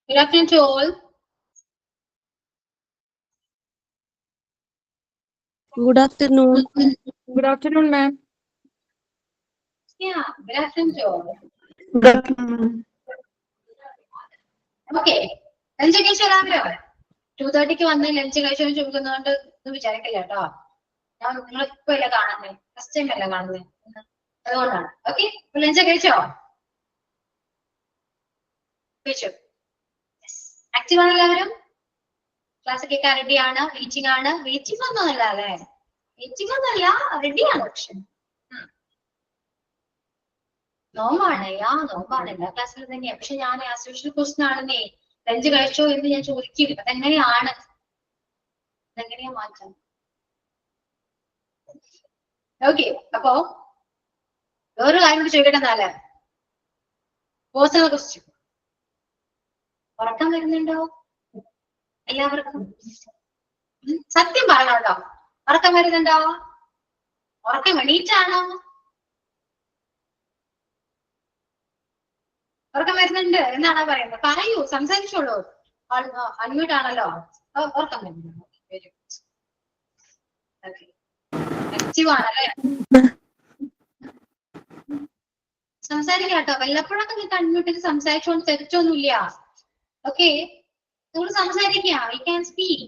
Good afternoon to all. Good afternoon. Good afternoon, ma'am. Yeah, good afternoon to all. Good afternoon. Okay. Lunch കഴിച്ചു വരാമല്ലോ. 2:30 വന്ന് lunch കഴിച്ചു ചോദിക്കുന്നതുകൊണ്ട് ഒന്നും വിചാരിക്കില്ല കേട്ടോ. ഞാൻ നിങ്ങളിപ്പോ അല്ല കാണുന്നേ, ഫസ്റ്റ് ടൈം അല്ല കാണുന്നേ, അതുകൊണ്ടാണ്. ഓക്കെ, ലഞ്ച് കഴിച്ചോ? കഴിച്ചു. ആക്റ്റീവ് ആണ് എല്ലാവരും? ക്ലാസ് കേൾക്കാൻ റെഡി ആണ്? വെയിറ്റിംഗ് ആണ്? വെയിറ്റിംഗ് ഒന്നും അല്ല അല്ലേ? വെയിറ്റിംഗ് ഒന്നല്ല, റെഡിയാണ് പക്ഷെ. നോമ്പാണ്, നോമ്പാണ്, എല്ലാ ക്ലാസ്സിലും തന്നെയാ. പക്ഷെ ഞാൻ ആസ് യൂഷ്വൽ ക്വസ്റ്റ്യൻ ആണെന്നേ, ലഞ്ച് കഴിച്ചോ എന്ന് ഞാൻ ചോദിക്കും. അതെങ്ങനെയാണ്, അതെങ്ങനെയാ മാറ്റാം? ഓക്കെ, അപ്പോ വേറൊരു കാര്യം കൂടി ചോദിക്കട്ടെ. എന്നാല് പേഴ്സണൽ ക്വസ്റ്റ്യൻ, ഉറക്കം വരുന്നുണ്ടോ എല്ലാവർക്കും? സത്യം പറയണം കേട്ടോ, ഉറക്കം വരുന്നുണ്ടോ? ഉറക്കം എണീറ്റാണോ? ഉറക്കം വരുന്നുണ്ട് എന്നാണോ പറയുന്നത്? പറയൂ, സംസാരിച്ചോളൂ. അൺമ്യൂട്ട് ആണല്ലോ. ഉറക്കം വരുന്നുണ്ടോ? Very good. ഓക്കെ, ആക്റ്റീവ് ആണല്ലേ? സംസാരിക്കാം കേട്ടോ. വല്ലപ്പോഴൊക്കെ നിങ്ങൾക്ക് അൺമ്യൂട്ട് ചെയ്ത് സംസാരിച്ചോണ്ട് തെറ്റൊന്നുമില്ല. ഓക്കെ, നിങ്ങൾ സംസാരിക്കാം. I can speak.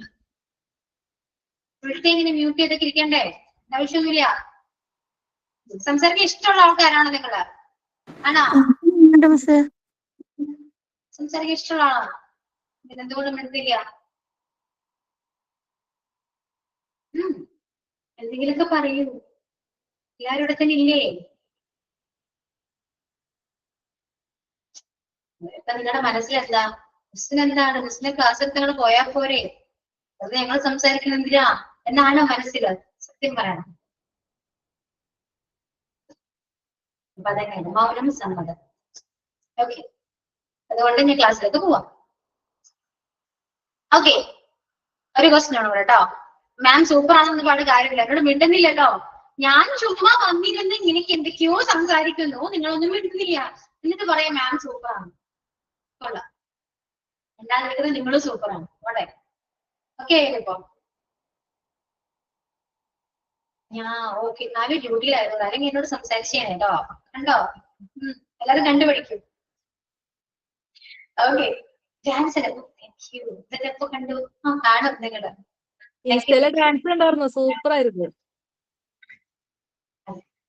ഇവിടുത്തെ ഇങ്ങനെ മ്യൂട്ട് ചെയ്തൊക്കെ ഇരിക്കണ്ടേ? ആവശ്യമൊന്നുമില്ല. സംസാരിക്കാൻ ഇഷ്ടമുള്ള ആൾക്കാരാണോ നിങ്ങള്? ആണോ? സംസാരിക്കാൻ ഇഷ്ടമുള്ള ആളാണോ? എന്തുകൊണ്ടും എടുത്തില്ല? എന്തെങ്കിലുമൊക്കെ പറയൂ. എല്ലാരും ഇവിടെ തന്നെ ഇല്ലേ? ഇപ്പൊ നിങ്ങളുടെ മനസ്സിലെന്താ? മിസ്സിന് എന്താണ്? മിസ്സിന്റെ ക്ലാസ് എടുത്ത് നിങ്ങൾ പോയാൽ പോരെ? അത് ഞങ്ങൾ സംസാരിക്കുന്ന എന്തിനാ എന്നാണോ മനസ്സില്? സത്യം പറയണം. അപ്പൊ അതെങ്ങനെയാണ് മൗനം സമ്മതം. ഓക്കെ, അതുകൊണ്ട് ഞാൻ ക്ലാസ്സിലേക്ക് പോവാം. ഓക്കെ, ഒരു ക്വസ്റ്റ്യൻ ആണ് കേട്ടോ. മാം സൂപ്പർ ആണെന്ന് പറഞ്ഞ കാര്യമില്ല, എന്നോട് മിണ്ടുന്നില്ല കേട്ടോ. ഞാൻ ചുമ്മാ വന്നിരുന്ന് എനിക്ക് എന്തൊക്കെയോ സംസാരിക്കുന്നു, നിങ്ങളൊന്നും മിണ്ടുന്നില്ല. എന്നിട്ട് പറയാം മാം സൂപ്പർ ആണ്. കൊള്ളാം, എല്ലാവരും നിങ്ങളും സൂപ്പറാണ്. ഓടെ ഓക്കെ ഇപ്പൊ ഞാൻ ഓക്കെ, നാല് ഡ്യൂട്ടിയിലായിരുന്നു. അല്ലെങ്കിൽ എന്നോട് സംസാരിച്ചാണ് കേട്ടോ. കണ്ടോ? എല്ലാരും കണ്ടുപിടിക്കും. ഓക്കെ, ഡാൻസ് ഇതൊക്കെ കണ്ടു കാണും നിങ്ങള്. ഡാൻസ് ഉണ്ടായിരുന്നു, സൂപ്പർ ആയിരുന്നു.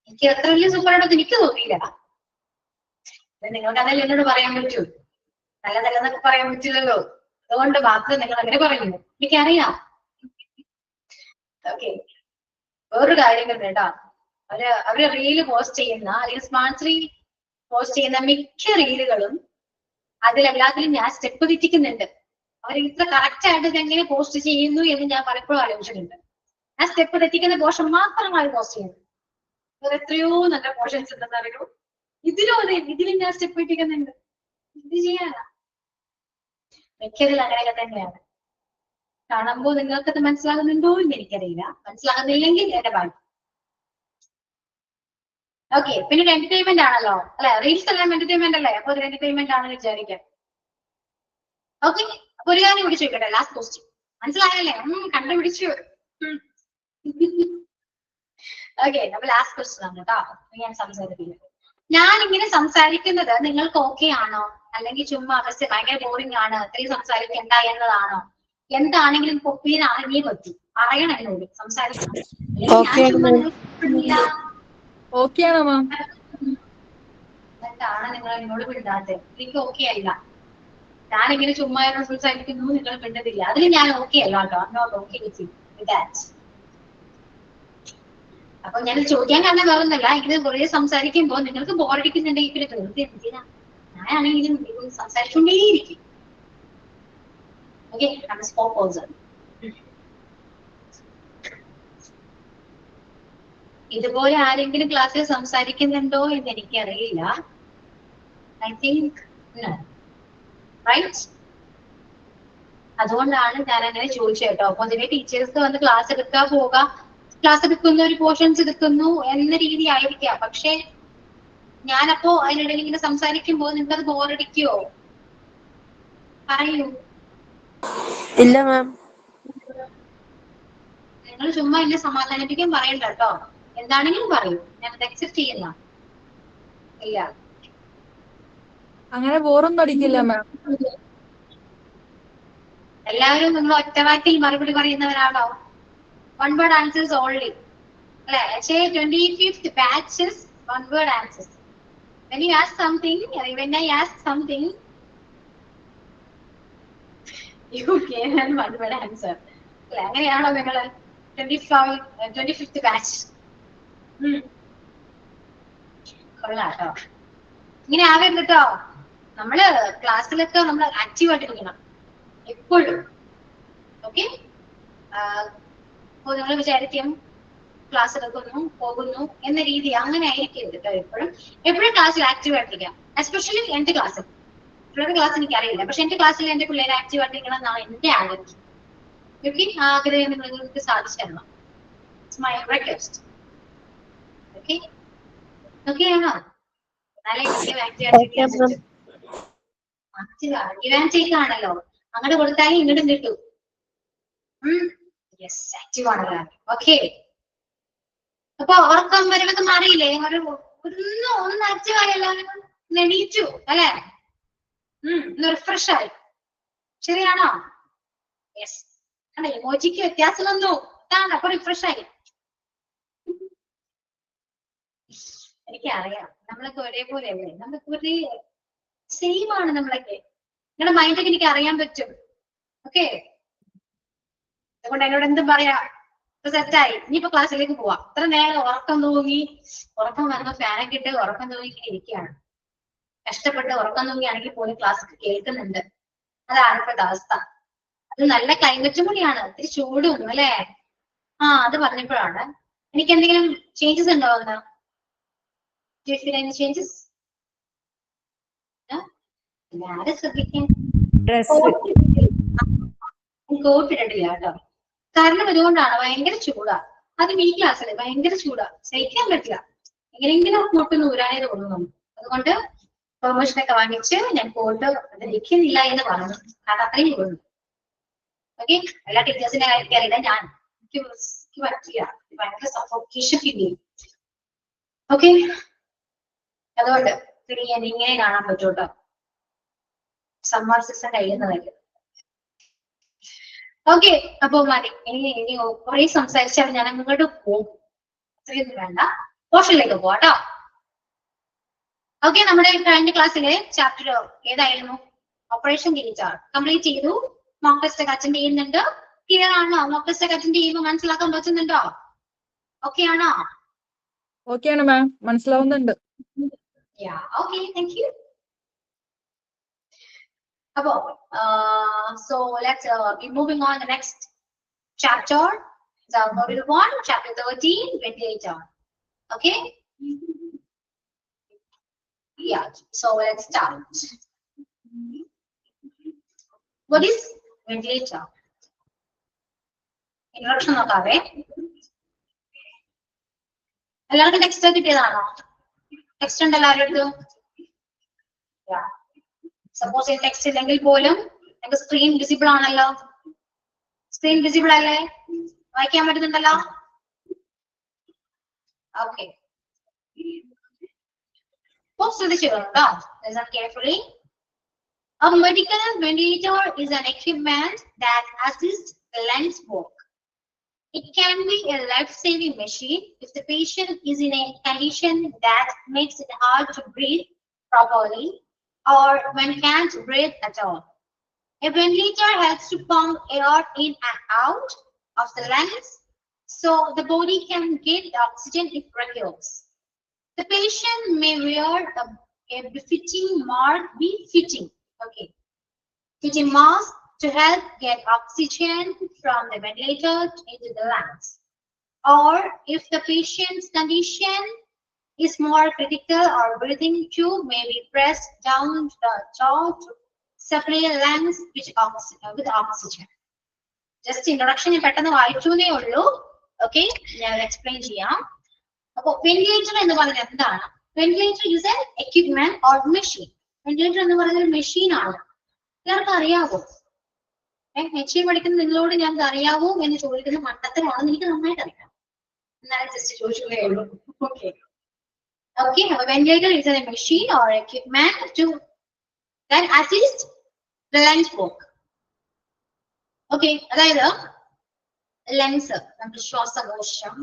എനിക്ക് അത്ര വലിയ സൂപ്പർ ആയിട്ടൊന്നും എനിക്ക് തോന്നിയില്ല. നിങ്ങൾക്ക് അതെല്ലാം എന്നോട് പറയാൻ പറ്റൂ? നല്ലതല്ലെന്നൊക്കെ പറയാൻ പറ്റില്ലല്ലോ. അതുകൊണ്ട് മാത്രം നിങ്ങൾ അങ്ങനെ പറയുന്നു, എനിക്കറിയാം. ഓക്കെ, വേറൊരു കാര്യം കേട്ടോ. അവര് റീല് പോസ്റ്റ് ചെയ്യുന്ന, അല്ലെങ്കിൽ സ്മാർട്ട് റീൽ പോസ്റ്റ് ചെയ്യുന്ന മിക്ക റീലുകളും അതിലെല്ലാത്തിലും ഞാൻ സ്റ്റെപ്പ് തെറ്റിക്കുന്നുണ്ട്. അവർ ഇത്ര കറക്റ്റ് ആയിട്ട് ഇതെങ്ങനെ പോസ്റ്റ് ചെയ്യുന്നു എന്ന് ഞാൻ പലപ്പോഴും ആലോചിച്ചിട്ടുണ്ട്. ഞാൻ സ്റ്റെപ്പ് തെറ്റിക്കുന്ന പോർഷൻ മാത്രമാണ് പോസ്റ്റ് ചെയ്യുന്നത്. വേറെ എത്രയോ നല്ല പോർഷൻസ് ഉണ്ടെന്ന് അറിയൂ. ഇതിലും ഞാൻ സ്റ്റെപ്പ് തെറ്റിക്കുന്നുണ്ട്. ഇത് ചെയ്യാനാ മിക്കതിൽ അങ്ങനെയൊക്കെ തന്നെയാണ്. കാണുമ്പോൾ നിങ്ങൾക്കത് മനസ്സിലാകുന്നുണ്ടോ എന്ന് എനിക്കറിയില്ല. മനസ്സിലാകുന്നില്ലെങ്കിൽ എന്റെ ഭാഗ്യം. ഓക്കെ, പിന്നെ ഒരു എന്റർടൈൻമെന്റ് ആണല്ലോ അല്ലെ? റീൽസ് എല്ലാം എന്റർടൈൻമെന്റ് അല്ലേ? അപ്പൊ ഒരു എന്റർടൈൻമെന്റ് ആണെന്ന് വിചാരിക്കാം. ഓക്കെ, അപ്പൊ ഒരു കാര്യം കൂടി ചോദിക്കട്ടെ. ലാസ്റ്റ് ക്വസ്റ്റ്യൻ മനസ്സിലായല്ലേ? കണ്ടുപിടിച്ചു. ഓക്കെ, അപ്പൊ ലാസ്റ്റ് ക്വസ്റ്റ്യൻ ആണ് കേട്ടോ. ഞാൻ സംസാരിക്കുന്നത്, ഞാൻ ഇങ്ങനെ സംസാരിക്കുന്നത് നിങ്ങൾക്ക് ഓക്കെ ആണോ? അല്ലെങ്കിൽ ചുമ്മാ അവസ്ഥ ഭയങ്കര ബോറിംഗ് ആണ്, അത്രയും സംസാരിക്കണ്ട എന്നതാണോ? എന്താണെങ്കിലും ഒപ്പീനിയനാണ് നീ പറ്റി പറയണം എന്നോട്, സംസാരിക്കണം. എന്താണ് നിങ്ങൾ എന്നോട് മിണ്ടാത്തത്? എനിക്ക് ഓക്കെ അല്ല. ഞാനിങ്ങനെ ചുമ്മാ സംസാരിക്കുന്നു, നിങ്ങൾ മിണ്ടതില്ല. അതിൽ ഞാൻ ഓക്കെ അല്ല കേട്ടോ. Not okay with that. അപ്പൊ ഞാൻ ചോദിക്കാൻ കാരണം വേറൊന്നല്ല, ഇത് കുറേ സംസാരിക്കുമ്പോൾ നിങ്ങൾക്ക് ബോറടിക്കുന്നുണ്ടെങ്കിൽ പിന്നെ വെറുതെ എന്തിനാ? ഞാനാണെങ്കിലും സംസാരിച്ചുകൊണ്ടേയിരിക്കും. ഓക്കെ, ഇതുപോലെ ആരെങ്കിലും ക്ലാസ്സിൽ സംസാരിക്കുന്നുണ്ടോ എന്ന് എനിക്കറിയില്ല. I think right. അതുകൊണ്ടാണ് ഞാൻ അങ്ങനെ ചോദിച്ചത് കേട്ടോ. പൊതുവെ ടീച്ചേഴ്സ് വന്ന് ക്ലാസ് എടുക്കാൻ പോകാം, ക്ലാസ് എടുക്കുന്നു, ഒരു പോർഷൻസ് എടുക്കുന്നു എന്ന രീതി ആയിരിക്കാം. പക്ഷെ ഞാനപ്പോ അതിനിടയിൽ ഇങ്ങനെ സംസാരിക്കുമ്പോൾ നിങ്ങൾക്കത് ബോറടിക്കുവോ? പറയൂ. ഇല്ല മാം. നിങ്ങൾ ചുമ്മാ എന്നെ സമാധാനിപ്പിക്കാൻ പറയണ്ട കേട്ടോ. എന്താണെങ്കിലും പറയൂ, ഞാൻ അക്സെപ്റ്റ് ചെയ്യുന്ന. ഇല്ല, അങ്ങനെ ബോറൊന്നും അടിക്കില്ല മാം. എല്ലാവരും നിങ്ങൾ ഒറ്റവാക്കിൽ മറുപടി പറയുന്നവരാണോ? വൺ വേർഡ് ആൻസേഴ്സ് ഓൺലി അല്ലെ? 25th batches one word answers. When you ask something, when I ask something, you can one word answer. അല്ലെ, അങ്ങനെയാണോ നിങ്ങള് 25th batch? കൊള്ളാട്ടോ. ഇങ്ങനെ ആവരുത് കേട്ടോ. നമ്മള് ക്ലാസ്സിലൊക്കെ നമ്മൾ ആക്റ്റീവ് ആയിട്ടിരിക്കണം എപ്പോഴും. ഓക്കെ, അപ്പോൾ നിങ്ങൾ വിചാരിക്കും ക്ലാസ് എടുക്കുന്നു പോകുന്നു എന്ന രീതി, അങ്ങനെ ആയിരിക്കരുത് കേട്ടോ. എപ്പോഴും ക്ലാസ്സിൽ ആക്റ്റീവ് ആയിട്ടിരിക്കാം. എസ്പെഷ്യലി എന്റെ ക്ലാസ്സിൽ. പിള്ളേരുടെ ക്ലാസ് എനിക്കറിയില്ല, പക്ഷെ എന്റെ ക്ലാസ്സിൽ എന്റെ പിള്ളേരെ ആക്റ്റീവ് ആയിട്ടിരിക്കണം എന്നാണ് എന്റെ ആഗ്രഹം. ഓക്കെ, ആ ആഗ്രഹം നിങ്ങൾക്ക് സാധിച്ചു തരണം. It's my request. Okay, okay ആണോ? ആണല്ലോ, അങ്ങോട്ട് കൊടുത്താലും ഇങ്ങോട്ടും കിട്ടും. യെസ്, ആക്റ്റീവ് ആണല്ലോ. ഓക്കെ, അപ്പൊ ഉറക്കം വരുന്നത് മാറിയില്ലേ? ഒന്ന് ആക്റ്റീവ് ആയി, എല്ലാവരും എണീറ്റു അല്ലെ? ഒന്ന് റിഫ്രഷ് ആയി. ശരിയാണോ? യെസ്, അല്ലെ? ഇമോജിക്ക് വ്യത്യാസം വന്നു, ഇതാണ്. അപ്പൊ റിഫ്രഷ് ആയി. എനിക്കറിയാം, നമ്മളൊക്കെ ഒരേപോലെ അല്ലേ? നമ്മളൊക്കെ ഒരേ സെയിം ആണ് നമ്മളൊക്കെ. നിങ്ങളുടെ മൈൻഡൊക്കെ എനിക്ക് അറിയാൻ പറ്റും. ഓക്കെ, അതുകൊണ്ട് എന്നോട് എന്തും പറയാ. സെറ്റായി. ഇനിയിപ്പോ ക്ലാസ്സിലേക്ക് പോവാം. ഇത്ര നേരം ഉറക്കം വന്ന ഫാനൊക്കെ ഇട്ട് ഉറക്കം തൂങ്ങി ഇരിക്കുകയാണ്. കഷ്ടപ്പെട്ട് ഉറക്കം തൂങ്ങിയാണെങ്കിൽ പോലും ക്ലാസ് കേൾക്കുന്നുണ്ട്. അതാണ് ഇപ്പോഴത്തെ അവസ്ഥ. അത് നല്ല ക്ലൈമറ്റും കൂടിയാണ്, ഒത്തിരി ചൂടും അല്ലെ? അത് പറഞ്ഞപ്പോഴാണ് എനിക്ക് എന്തെങ്കിലും ചേഞ്ചസ് ഉണ്ടോ എന്ന്? Do you feel any changes? ആരെ ശ്രദ്ധിക്കാൻ? കോട്ട് ഇട്ടിട്ടില്ല കേട്ടോ. കാരണം ഇതുകൊണ്ടാണ്, ഭയങ്കര ചൂടാ. അതും ഈ ക്ലാസ്സില് ഭയങ്കര ചൂടാ, സഹിക്കാൻ പറ്റില്ല. എങ്ങനെയെങ്കിലും കോട്ട് ഊരാനേ തോന്നുന്നു. അതുകൊണ്ട് പെർമിഷൻ ഒക്കെ വാങ്ങിച്ച് ഞാൻ കോട്ട് ധരിക്കുന്നില്ല എന്ന് പറഞ്ഞു. കാരണം അത്രയും ചൂടുണ്ട്. ഓക്കെ, എല്ലാ ടീച്ചേഴ്സിന്റെ കാര്യത്തിൽ അറിയില്ല, ഞാൻ എനിക്ക് പറ്റില്ല, ഭയങ്കര സഫോക്കേഷൻ ഫീൽ ചെയ്യും. ഓക്കെ, അതുകൊണ്ട് ഞാൻ ഇങ്ങനെ കാണാൻ പറ്റും കേട്ടോ. Summer season കഴിയുന്നതല്ലേ. ഓക്കെ, അപ്പൊ മതി. ഇനി കുറെ സംസാരിച്ചാൽ ഞാൻ അങ്ങോട്ട് പോകും. അത്രയൊന്നും വേണ്ട, പോർഷനിലേക്ക് പോവാട്ടോ. ഓക്കെ, നമ്മുടെ കഴിഞ്ഞ ക്ലാസ്സിലെ ചാപ്റ്റർ ഏതായിരുന്നു? ഓപ്പറേഷൻ തിരിച്ചാൽ കംപ്ലീറ്റ് ചെയ്തു. മോക്ക് ടെസ്റ്റ് ഒക്കെ അറ്റൻഡ് ചെയ്യുന്നുണ്ട്. ക്ലിയർ ആണോ? മോക്ക് ടെസ്റ്റ് ഒക്കെ അറ്റൻഡ് ചെയ്യുമ്പോൾ മനസ്സിലാക്കാൻ പറ്റുന്നുണ്ടോ? ഓക്കെ ആണോ? ഓക്കെ ആണ് മാം, മനസ്സിലാവുന്നുണ്ട്. Yeah, okay, thank you. So let's be moving on the next chapter. So module 1, chapter 13, ventilator. Okay? Yeah, so let's start. What is ventilator? Introduction നോക്കാവേ. എല്ലാവർക്കും text കിട്ടിയതാണോ? Text ഉണ്ട് എല്ലാവരുടെ അടുത്തും? സപ്പോസ് ഈ ടെക്സ്റ്റ് ഇല്ലെങ്കിൽ പോലും നിങ്ങൾക്ക് സ്ക്രീൻ വിസിബിൾ ആണല്ലോ. Screen visible അല്ലേ? വായിക്കാൻ പറ്റുന്നുണ്ടല്ലോ? ഓക്കെ, ശ്രദ്ധിച്ചു കേട്ടോ. Listen carefully. A medical ventilator is an equipment that assists the lungs work. It can be a life-saving machine if the patient is in a condition that makes it hard to breathe properly or when can't breathe at all. A ventilator helps to pump air in and out of the lungs so the body can get the oxygen it requires. The patient may wear a befitting mask to help get oxygen from the ventilator into the lungs. Or if the patient's condition is more critical, or breathing tube may be pressed down the jaw to supply lungs with oxygen. Just introduction പെട്ടെന്ന് വായിച്ചൂന്നേ ഉള്ളൂ. Okay, ഞാൻ explain ചെയ്യാം. അപ്പൊ ventilator എന്ന് പറയുന്നത് എന്താണ്? Ventilator is N equipment or machine. Ventilator എന്ന് പറയുന്നത് ഒരു മെഷീൻ ആണ്. എല്ലാവർക്കും അറിയാവോ? HA പഠിക്കുന്ന നിങ്ങളോട് ഞാൻ അറിയാവോ എന്ന് ചോദിക്കുന്ന മട്ടത്തിലാണെന്ന് എനിക്ക് നന്നായിട്ട് അറിയാം. എന്നാലും ജസ്റ്റ് ചോദിച്ചേ ഉള്ളൂ. Okay okay. Ventilator is a machine or equipment to that assist the lungs work. Okay, അതായത് ലങ്സ് നമുക്ക് ശ്വാസകോശം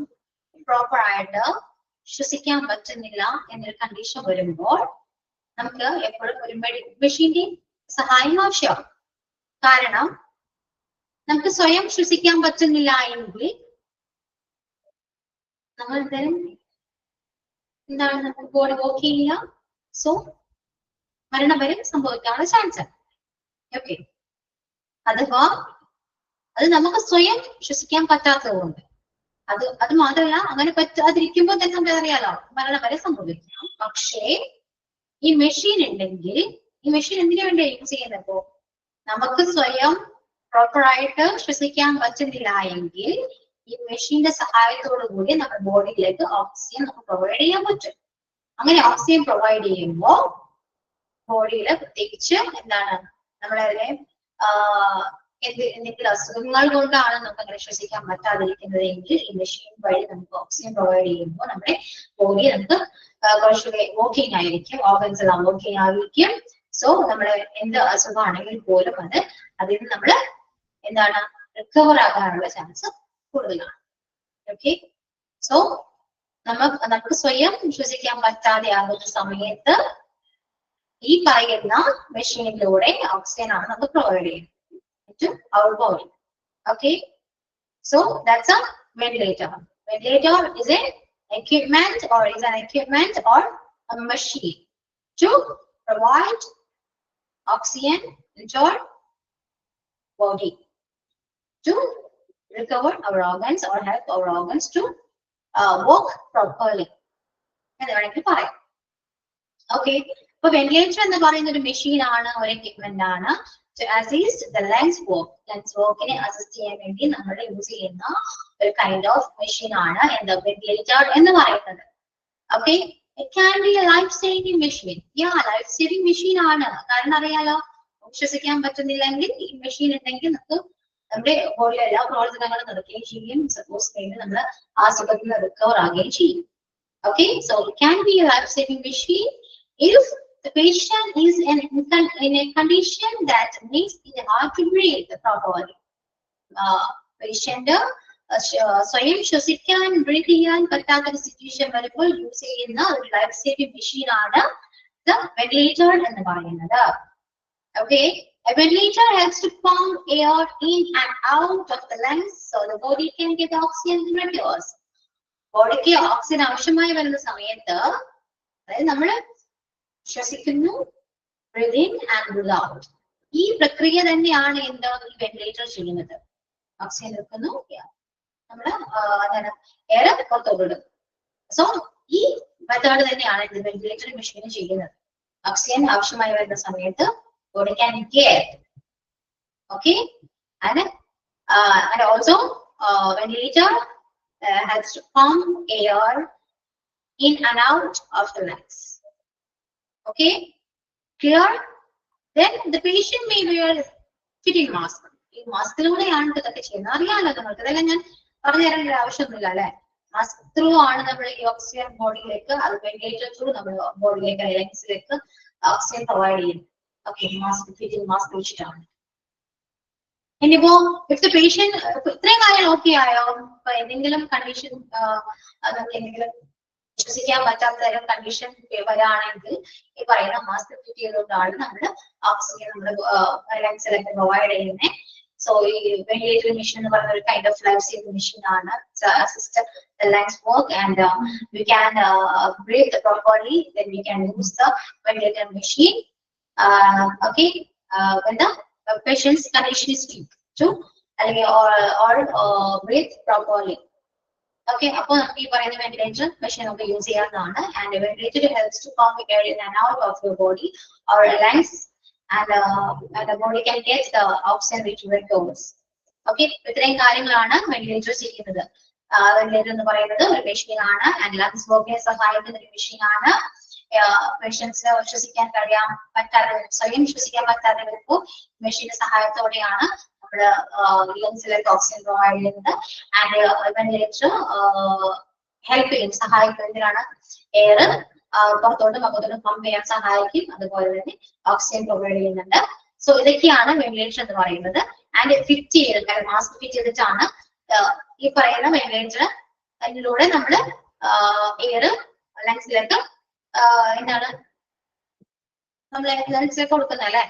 പ്രോപ്പർ ആയിട്ട് ശ്വസിക്കാൻ പറ്റുന്നില്ല എന്നൊരു കണ്ടീഷൻ വരുമ്പോൾ നമുക്ക് എപ്പോഴും ഒരു മെഷീന്റെ സഹായം ആവശ്യമാണ്. കാരണം നമുക്ക് സ്വയം ശ്വസിക്കാൻ പറ്റുന്നില്ല എങ്കിൽ നമ്മൾ എന്താണ് നമുക്ക് ബോഡി വർക്ക് ചെയ്യില്ല. സോ മരണം വരെ സംഭവിക്കാനുള്ള ചാൻസ്. ഓക്കെ, അഥവാ അത് നമുക്ക് സ്വയം ശ്വസിക്കാൻ പറ്റാത്തതുകൊണ്ട് അത് മാത്രമല്ല, അങ്ങനെ പറ്റാതിരിക്കുമ്പോൾ തന്നെ നമുക്ക് അറിയാലോ മരണം വരെ സംഭവിക്കാം. പക്ഷേ ഈ മെഷീൻ ഉണ്ടെങ്കിൽ, ഈ മെഷീൻ എന്തിനു വേണ്ടി യൂസ് ചെയ്യുന്നപ്പോ നമുക്ക് സ്വയം പ്രോപ്പർ ആയിട്ട് ശ്വസിക്കാൻ പറ്റുന്നില്ല എങ്കിൽ ഈ മെഷീന്റെ സഹായത്തോടു കൂടി നമ്മുടെ ബോഡിയിലേക്ക് ഓക്സിജൻ നമുക്ക് പ്രൊവൈഡ് ചെയ്യാൻ പറ്റും. അങ്ങനെ ഓക്സിജൻ പ്രൊവൈഡ് ചെയ്യുമ്പോൾ ബോഡിയിൽ പ്രത്യേകിച്ച് എന്താണ് നമ്മളതിനെ എന്തെങ്കിലും അസുഖങ്ങൾ കൊണ്ടാണ് നമുക്ക് അങ്ങനെ ശ്വസിക്കാൻ പറ്റാതിരിക്കുന്നത് എങ്കിൽ ഈ മെഷീൻ വഴി നമുക്ക് ഓക്സിജൻ പ്രൊവൈഡ് ചെയ്യുമ്പോൾ നമ്മുടെ ബോഡി നമുക്ക് കുറച്ചുകൂടി വർക്കിംഗ് ആയിരിക്കും, ഓർഗൻസ് എല്ലാം വർക്കിംഗ് ആയിരിക്കും. സോ നമ്മള് എന്ത് അസുഖമാണെങ്കിൽ പോലും അതിൽ നിന്ന് നമ്മള് എന്താണ് റിക്കവർ ആകാനുള്ള ചാൻസ് കൂടുതലാണ്. ഓക്കെ, സോ നമുക്ക് സ്വയം ശ്വസിക്കാൻ പറ്റാതെ ആകുന്ന സമയത്ത് ഈ പറയുന്ന മെഷീനിലൂടെ ഓക്സിജൻ ആണ് നമുക്ക് പ്രൊവൈഡ് ചെയ്യുന്നത് to our body. Okay, so that's a ventilator. Ventilator is an equipment or a machine to provide oxygen into our body to recover our organs or help our organs to work properly. Okay, so ventilator and the machine ആണ്, ഒരു equipment ആണ് to assist the lungs work. Lungs work-നെ assist ചെയ്യാൻ വേണ്ടി നമ്മൾ use ചെയ്യുന്ന ഒരു kind of machine ആണ് എന്താ വെന്റിലേറ്റർ എന്ന് പറയുന്നത്. Okay, it can be a life saving machine. Yeah, life saving machine ആണ്. കാരണം അറിയാലോ, ശ്വസിക്കാൻ പറ്റുന്നില്ലെങ്കിൽ ഈ മെഷീൻ ഉണ്ടെങ്കിൽ നമുക്ക് നമ്മുടെ ബോഡിയിലെ എല്ലാ പ്രവർത്തനങ്ങളും നടക്കുകയും ചെയ്യും. സപ്പോസ് നമ്മൾ ആ സുഖത്തിൽ നിന്ന് റിക്കവർ ആകുകയും ചെയ്യും. Okay, so it can be a life saving machine if the patient is in a condition that makes it hard to breathe properly. Patient സ്വയം ശ്വസിക്കാൻ ബ്രീത്ത് ചെയ്യാൻ പറ്റാത്ത ഒരു സിറ്റുവേഷൻ വരുമ്പോൾ യൂസ് ചെയ്യുന്ന ഒരു ലൈഫ് സേവിംഗ് മെഷീൻ ആണ് the ventilator എന്ന് പറയുന്നത്. Okay, a ventilator helps to pump air in and out of the lungs so the body can get oxygen regulars. ബോഡിക്ക് ഓക്സിജൻ ആവശ്യമായി വരുന്ന സമയത്ത്, അതായത് നമ്മള് ശ്വസിക്കുന്നു, breathe in and breathe out. ഈ പ്രക്രിയ തന്നെയാണ് എന്താ ഈ വെന്റിലേറ്റർ ചെയ്യുന്നത്. ഓക്സിജൻ എടുക്കുന്നു, നമ്മള് എയർ പുറത്തോട്ട് വിടും. സോ ഈ മെത്തേഡ് തന്നെയാണ് ഇത് വെന്റിലേറ്റർ മെഷീൻ ചെയ്യുന്നത്. ഓക്സിജൻ ആവശ്യമായി വരുന്ന സമയത്ത് body can get. Okay, and also ventilator has to pump air in and out of the lungs. Okay, clear? Then the patient may wear fitting mask. ഈ മാസ്കിലൂടെയാണ് ഇതൊക്കെ ചെയ്യുന്നത്. അറിയാമല്ലോ നിങ്ങൾക്ക്, ഇതെല്ലാം ഞാൻ പറഞ്ഞു തരേണ്ട ആവശ്യമൊന്നുമില്ല അല്ലെ. മാസ്ക് ത്രൂ ആണ് നമ്മൾ ഈ ഓക്സിജൻ ബോഡിയിലേക്ക്, അത് വെന്റിലേറ്റർ ത്രൂ നമ്മൾ ബോഡിയിലേക്ക് ലങ്സിലേക്ക് ഓക്സിജൻ പ്രൊവൈഡ് ചെയ്യുന്നു. ഓക്കെ, മാസ്ക് ഫിറ്റിംഗ് മാസ്ക് വെച്ചിട്ടാണ്. ഇനിയിപ്പോ ഇഫ് ദ പേഷ്യന്റ് ഇത്രയും കാര്യം ഓക്കെ ആയോ, ഇപ്പൊ എന്തെങ്കിലും കണ്ടീഷൻ നമുക്ക് എന്തെങ്കിലും ശ്വസിക്കാൻ പറ്റാത്ത തരം കണ്ടീഷൻ വരാണെങ്കിൽ ഈ പറയുന്ന മാസ്ക് ഫിറ്റ് ചെയ്തുകൊണ്ടാണ് നമ്മൾ ഓക്സിജൻ നമ്മുടെ ലങ്സിലൊക്കെ പ്രൊവൈഡ് ചെയ്യുന്നത്. സോ ഈ വെന്റിലേറ്റർ മെഷീൻ എന്ന് പറയുന്ന ഒരു kind of life saving machine ആണ്. Assist the lungs work and we can breathe properly, then we can use the ventilator machine. Okay, when the patient's condition is weak to or breathe properly. Okay, അപ്പോൾ നമുക്ക് ഈ പറയുന്ന ventilator machine നമുക്ക് use ചെയ്യാവുന്നതാണ്. And ventilator helps to pump air in and out of your body or lungs and the body can get the oxygen which recovers. Okay, ഇത്രയും കാര്യങ്ങളാണ് ventilator ചെയ്യുന്നത്. Ventilator എന്ന് പറയുന്നത് ഒരു മെഷീൻ ആണ്, ആൻഡ് ലങ്സ് വർക്കിനെ സഹായിക്കുന്ന ഒരു മെഷീൻ ആണ്. പേഷ്യൻസിനെ ശ്വസിക്കാൻ പറ്റാതെ സ്വയം ശ്വസിക്കാൻ പറ്റാത്തവർക്ക് മെഷീന്റെ സഹായത്തോടെയാണ് നമ്മുടെ ലങ്സിലേക്ക് ഓക്സിജൻ പ്രൊവൈഡ് ചെയ്യുന്നത്. ആൻഡ് വെന്റിലേറ്റർ ഹെൽപ്പ് ചെയ്യും, സഹായിക്കുന്നതിനാണ് എയർ പുറത്തോട്ടും അകത്തോട്ടും പമ്പ് ചെയ്യാൻ സഹായിക്കും. അതുപോലെ തന്നെ ഓക്സിജൻ പ്രൊവൈഡ് ചെയ്യുന്നുണ്ട്. സോ ഇതൊക്കെയാണ് വെന്റിലേറ്റർ എന്ന് പറയുന്നത്. ആൻഡ് ഫിറ്റ് ചെയ്ത് മാസ്ക് ഫിറ്റ് ചെയ്തിട്ടാണ് ഈ പറയുന്ന വെന്റിലേറ്റർ അതിലൂടെ നമ്മൾ എയർ ലങ്സിലേക്ക് എന്താണ് നമ്മൾ ലങ്സിലേക്ക് കൊടുക്കുന്നത് അല്ലെ.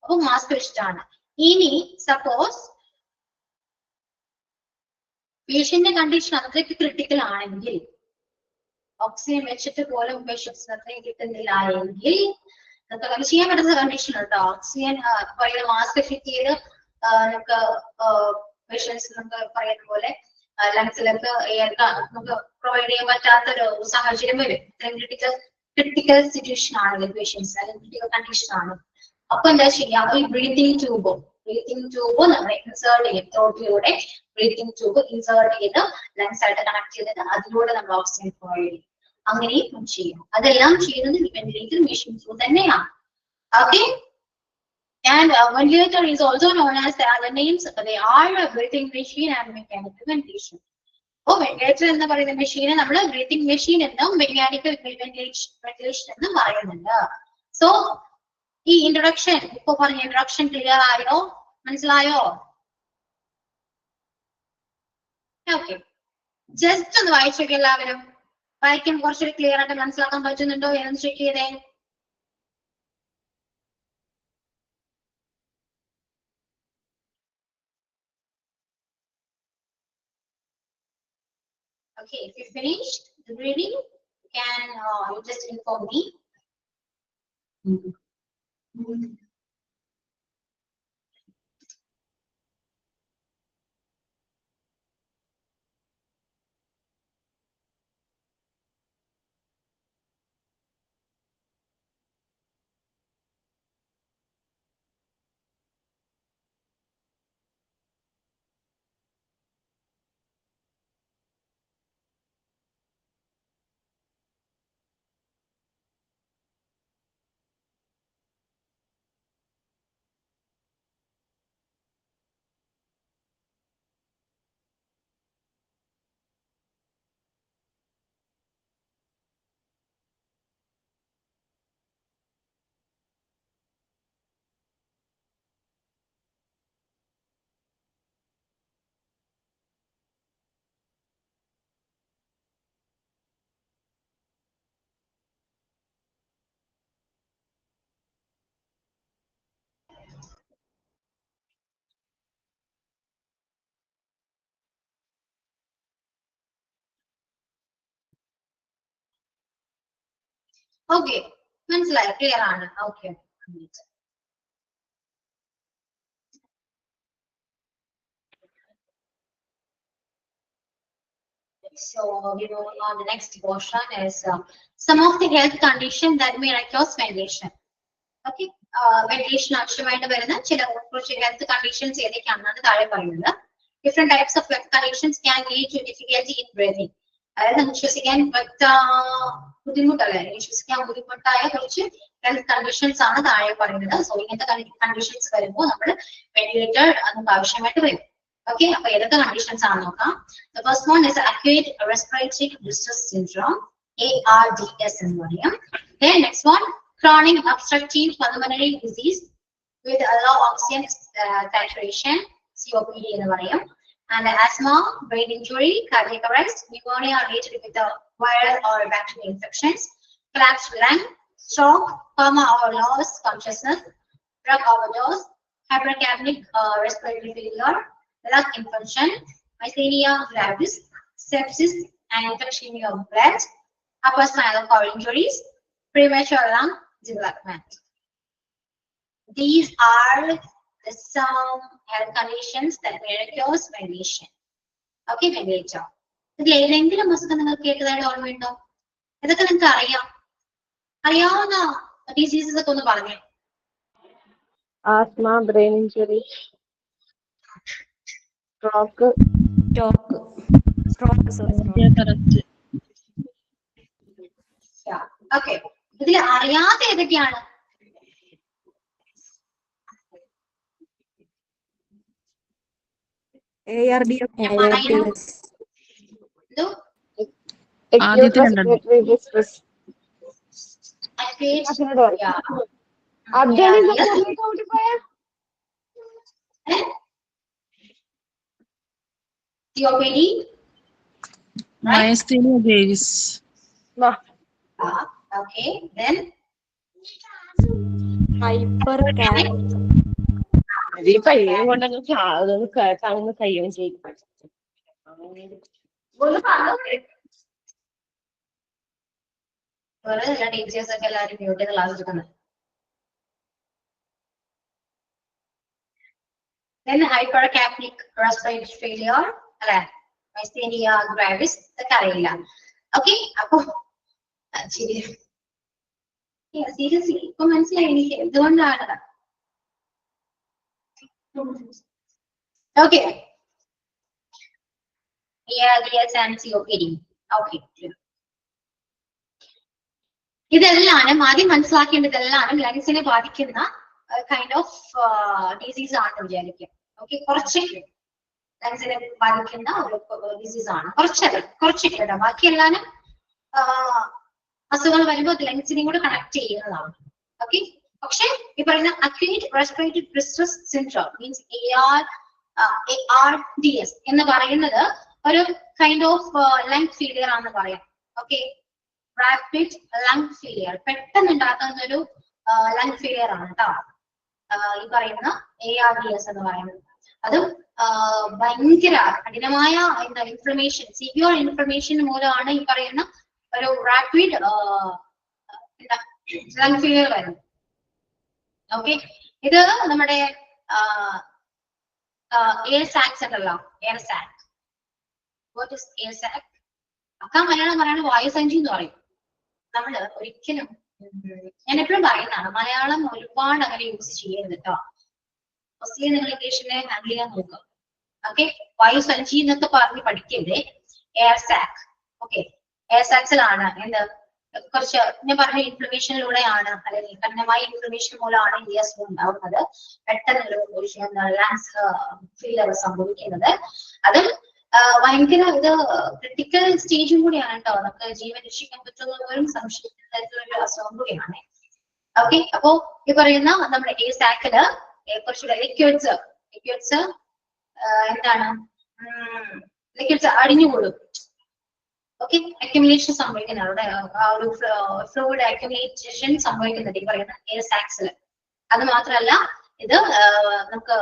അപ്പൊ മാസ്ക് വെച്ചിട്ടാണ്. ഇനി സപ്പോസ് പേഷ്യന്റെ കണ്ടീഷൻ അത്രയ്ക്ക് ക്രിട്ടിക്കൽ ആണെങ്കിൽ, ഓക്സിജൻ വെച്ചിട്ട് പോലും പേഷ്യൻസിന് അത്രയും കിട്ടുന്നില്ല എങ്കിൽ നമുക്ക് ചെയ്യാൻ പറ്റുന്ന കണ്ടീഷൻ കേട്ടോ. ഓക്സിജൻ പറയുന്ന മാസ്ക് ഫിറ്റ് ചെയ്ത് നമുക്ക് പേഷ്യൻസ് നമുക്ക് പറയുന്ന പോലെ ലങ്സിലേക്ക് എയർ നമുക്ക് പ്രൊവൈഡ് ചെയ്യാൻ പറ്റാത്തൊരു സാഹചര്യം വരും. ക്രിട്ടിക്കൽ സിറ്റുവേഷൻ ആണെങ്കിൽ പേഷ്യൻസ് അല്ലെങ്കിൽ ക്രിട്ടിക്കൽ കണ്ടീഷൻ ആണ്. അപ്പൊ എന്താ ചെയ്യാം, ഈ ബ്രീത്തിങ് ട്യൂബ് നമ്മൾ ഇൻസേർട്ട് ചെയ്യും. ത്രോട്ടിലൂടെ ബ്രീത്തിങ് ട്യൂബ് ഇൻസേർട്ട് ചെയ്ത് ലങ്സ് ആയിട്ട് കണക്ട് ചെയ്തിട്ട് അതിലൂടെ നമ്മൾ ഓക്സിജൻ പ്രൊവൈഡ് ചെയ്യും. അങ്ങനെയും ചെയ്യും. അതെല്ലാം ചെയ്യുന്നത് വെന്റിലേറ്റർ മെഷീൻ ത്രൂ തന്നെയാണ്. Okay. And ventilator is also known as the other names. They are a breathing machine and mechanical ventilation. Oh, ventilator എന്ന് പറയുന്ന മെഷീനെ നമ്മൾ ബ്രീത്തിങ് മെഷീൻ എന്നും മെക്കാനിക്കൽ വെന്റിലേഷൻ എന്നും പറയുന്നുണ്ട്. സോ ഈ ഇൻട്രൊഡക്ഷൻ ഇപ്പൊ പറഞ്ഞ ഇൻട്രൊഡക്ഷൻ ക്ലിയർ ആയോ, മനസ്സിലായോ? ഓക്കെ, ജസ്റ്റ് ഒന്ന് വായിച്ചോക്കെ എല്ലാവരും. വായിക്കാൻ കുറച്ചുകൂടി ക്ലിയർ ആയിട്ട് മനസ്സിലാക്കാൻ പറ്റുന്നുണ്ടോ എന്ന് ചെക്ക് ചെയ്തേ. Okay, if you finished the reading, you can you just inform me. Okay, മനസ്സിലായോ? ക്ലിയർ ആണ്. Okay. So we move on. The next portion is some of the health conditions that may require ventilation. Okay, ventilation ആവശ്യമായിട്ട് വരുന്ന ചില കുറച്ച് health conditions ഏതൊക്കെയാണെന്നാണ് താഴെ പറയുന്നത്. Different types of health conditions can lead to difficulty in breathing. അതായത് നമുക്ക് ശ്വസിക്കാൻ ബുദ്ധിമുട്ടല്ലേ, ശ്വസിക്കാൻ ബുദ്ധിമുട്ടായ കുറച്ച് ഹെൽത്ത് കണ്ടീഷൻസ് ആണ് താഴെ പറയുന്നത്. സോ ഇങ്ങനത്തെ കണ്ടീഷൻസ് വരുമ്പോൾ നമ്മൾ വെന്റിലേറ്റർ നമുക്ക് ആവശ്യമായിട്ട് വരും. ഓക്കെ, അപ്പൊ ഏതൊക്കെ കണ്ടീഷൻസ് ആണ് നോക്കാം. The first one is acute respiratory distress syndrome, ARDS എന്ന് പറയും. Then next one, chronic obstructive pulmonary disease with low oxygen saturation, COPD എന്ന് പറയും. And asthma, brain injury, cardiac arrest, pneumonia related with the viral or bacterial infections, collapsed lung, stroke, coma or loss consciousness, drug overdose, hypercapnic respiratory failure, lung infection, myasthenia gravis, sepsis and infection of blood, upper spinal cord injuries, premature lung development. These are some health conditions that may require ventilation. Okay, ventilator. ഇതിൽ ഏതെങ്കിലും അസുഖം നിങ്ങൾക്ക് കേട്ടതായിട്ട് ഓർമ്മയുണ്ടോ? ഇതൊക്കെ നിങ്ങൾക്ക് അറിയാവുന്ന diseases ഒക്കെ ഒന്ന് പറഞ്ഞേ. Asthma, brain injury, stroke. Okay, ഇതിൽ അറിയാത്ത ഏതൊക്കെയാണ്? ARDS. acute respiratory distress. Abdul is the qualifier. COPD, Myasthenia gravis. okay, then Hypercapnia. Teachers ഒക്കെ എല്ലാവരും മ്യൂട്ട് ചെയ്ത് ക്ലാസ് എടുക്കുന്നത്. Then hypercapnic respiratory failure, അല്ലെ? Myasthenia gravis ഇതൊക്കെ അറിയില്ല. ഓക്കെ, അപ്പൊ സീരിയസ്ലി ഇപ്പൊ മനസ്സിലായി എനിക്ക് എന്തുകൊണ്ടാണ്. Okay, ARDS and COPD. Okay, ഇതെല്ലാം ആദ്യം മനസ്സിലാക്കേണ്ടത് ഇതെല്ലാം ലങ്സിനെ ബാധിക്കുന്ന കൈൻഡ് ഓഫ് ഡിസീസ് ആണ് വിചാരിക്കുക. ഓക്കെ, കുറച്ച് ലങ്സിനെ ബാധിക്കുന്ന ഒരു ഡിസീസ് ആണ്. കുറച്ചൊക്കെ ബാക്കി എല്ലാനും അസുഖങ്ങൾ വരുമ്പോൾ ലങ്സിനെയും കൂടെ കണക്ട് ചെയ്യുന്നതാണ്. ഓക്കെ, പക്ഷെ ഈ പറയുന്ന acute respiratory distress syndrome means ARDS എന്ന് പറയുന്നത് ഒരു കൈൻഡ് ഓഫ് ലങ് ഫെയിലിയർ ആണെന്ന് പറയാം. ഓക്കെ, റാപ്പിഡ് ലങ് ഫെയിലിയർ, പെട്ടെന്ന് ഉണ്ടാകുന്ന ഒരു ലങ് ഫെയിലിയർ ആണ് കേട്ടോ ഈ പറയുന്ന ARDS എന്ന് പറയുന്നത്. അതും ഭയങ്കര കഠിനമായ ഇൻഫ്ലമേഷൻ, സിവിയർ ഇൻഫ്ലമേഷൻ മൂലമാണ് ഈ പറയുന്ന ഒരു റാപ്പിഡ് ലങ് ഫെയിലിയർ വരുന്നത്. ഓക്കെ, ഇത് നമ്മുടെ എയർ സാക്സ് ഉണ്ടല്ലോ, air sac. What is air sac? അക്കാ മലയാളം പറയുന്നത് വായുസഞ്ചി എന്ന് പറയും. നമ്മള് ഒരിക്കലും, ഞാൻ എപ്പോഴും പറയുന്നതാണ്, മലയാളം ഒരുപാട് അങ്ങനെ യൂസ് ചെയ്യരുത് കേട്ടോ. ഫസ്റ്റ്ലി നിങ്ങൾ ഇംഗ്ലീഷിനെ ഹാൻഡിൽ ചെയ്യാൻ നോക്കുക. ഓക്കെ, വായുസഞ്ചി എന്നൊക്കെ പറഞ്ഞ് പഠിക്കരുത്, എയർ സാക്. ഓക്കെ, എയർ സാക്സിലാണ് എന്ത് കുറച്ച് ഞാൻ പറഞ്ഞ ഇൻഫ്ലമേഷനിലൂടെയാണ് അല്ലെങ്കിൽ കഠിനമായ ഇൻഫ്ലമേഷൻ മൂലമാണ് ഈ അസുഖം ഉണ്ടാവുന്നത്. പെട്ടെന്ന് ലങ്സ് ഫെയിലിയർ സംഭവിക്കുന്നത്. അതും ഭയങ്കര ഇത് ക്രിട്ടിക്കൽ സ്റ്റേജും കൂടിയാണ് കേട്ടോ. നമുക്ക് ജീവൻ രക്ഷിക്കാൻ പറ്റുന്നവരും സംശയിക്കുന്ന തരത്തിലൊരു അസുഖം കൂടിയാണ്. ഓക്കെ, അപ്പോ ഈ പറയുന്ന നമ്മുടെ ഈ സാക്കില് കുറച്ചുകൂടെ ലിക്വിഡ്സ് എന്താണ് ലിക്വിഡ്സ് അടിഞ്ഞുകൂടും. ഓക്കെ, അക്യുമുലേഷൻ സംഭവിക്കുന്നത് അവിടെ ആ ഒരു ഫ്ലൂയിഡ് അക്യുമുലേഷൻ സംഭവിക്കുന്നുണ്ട് ഈ പറയുന്ന എയർ സാക്സിൽ. അത് മാത്രമല്ല ഇത് നമുക്ക്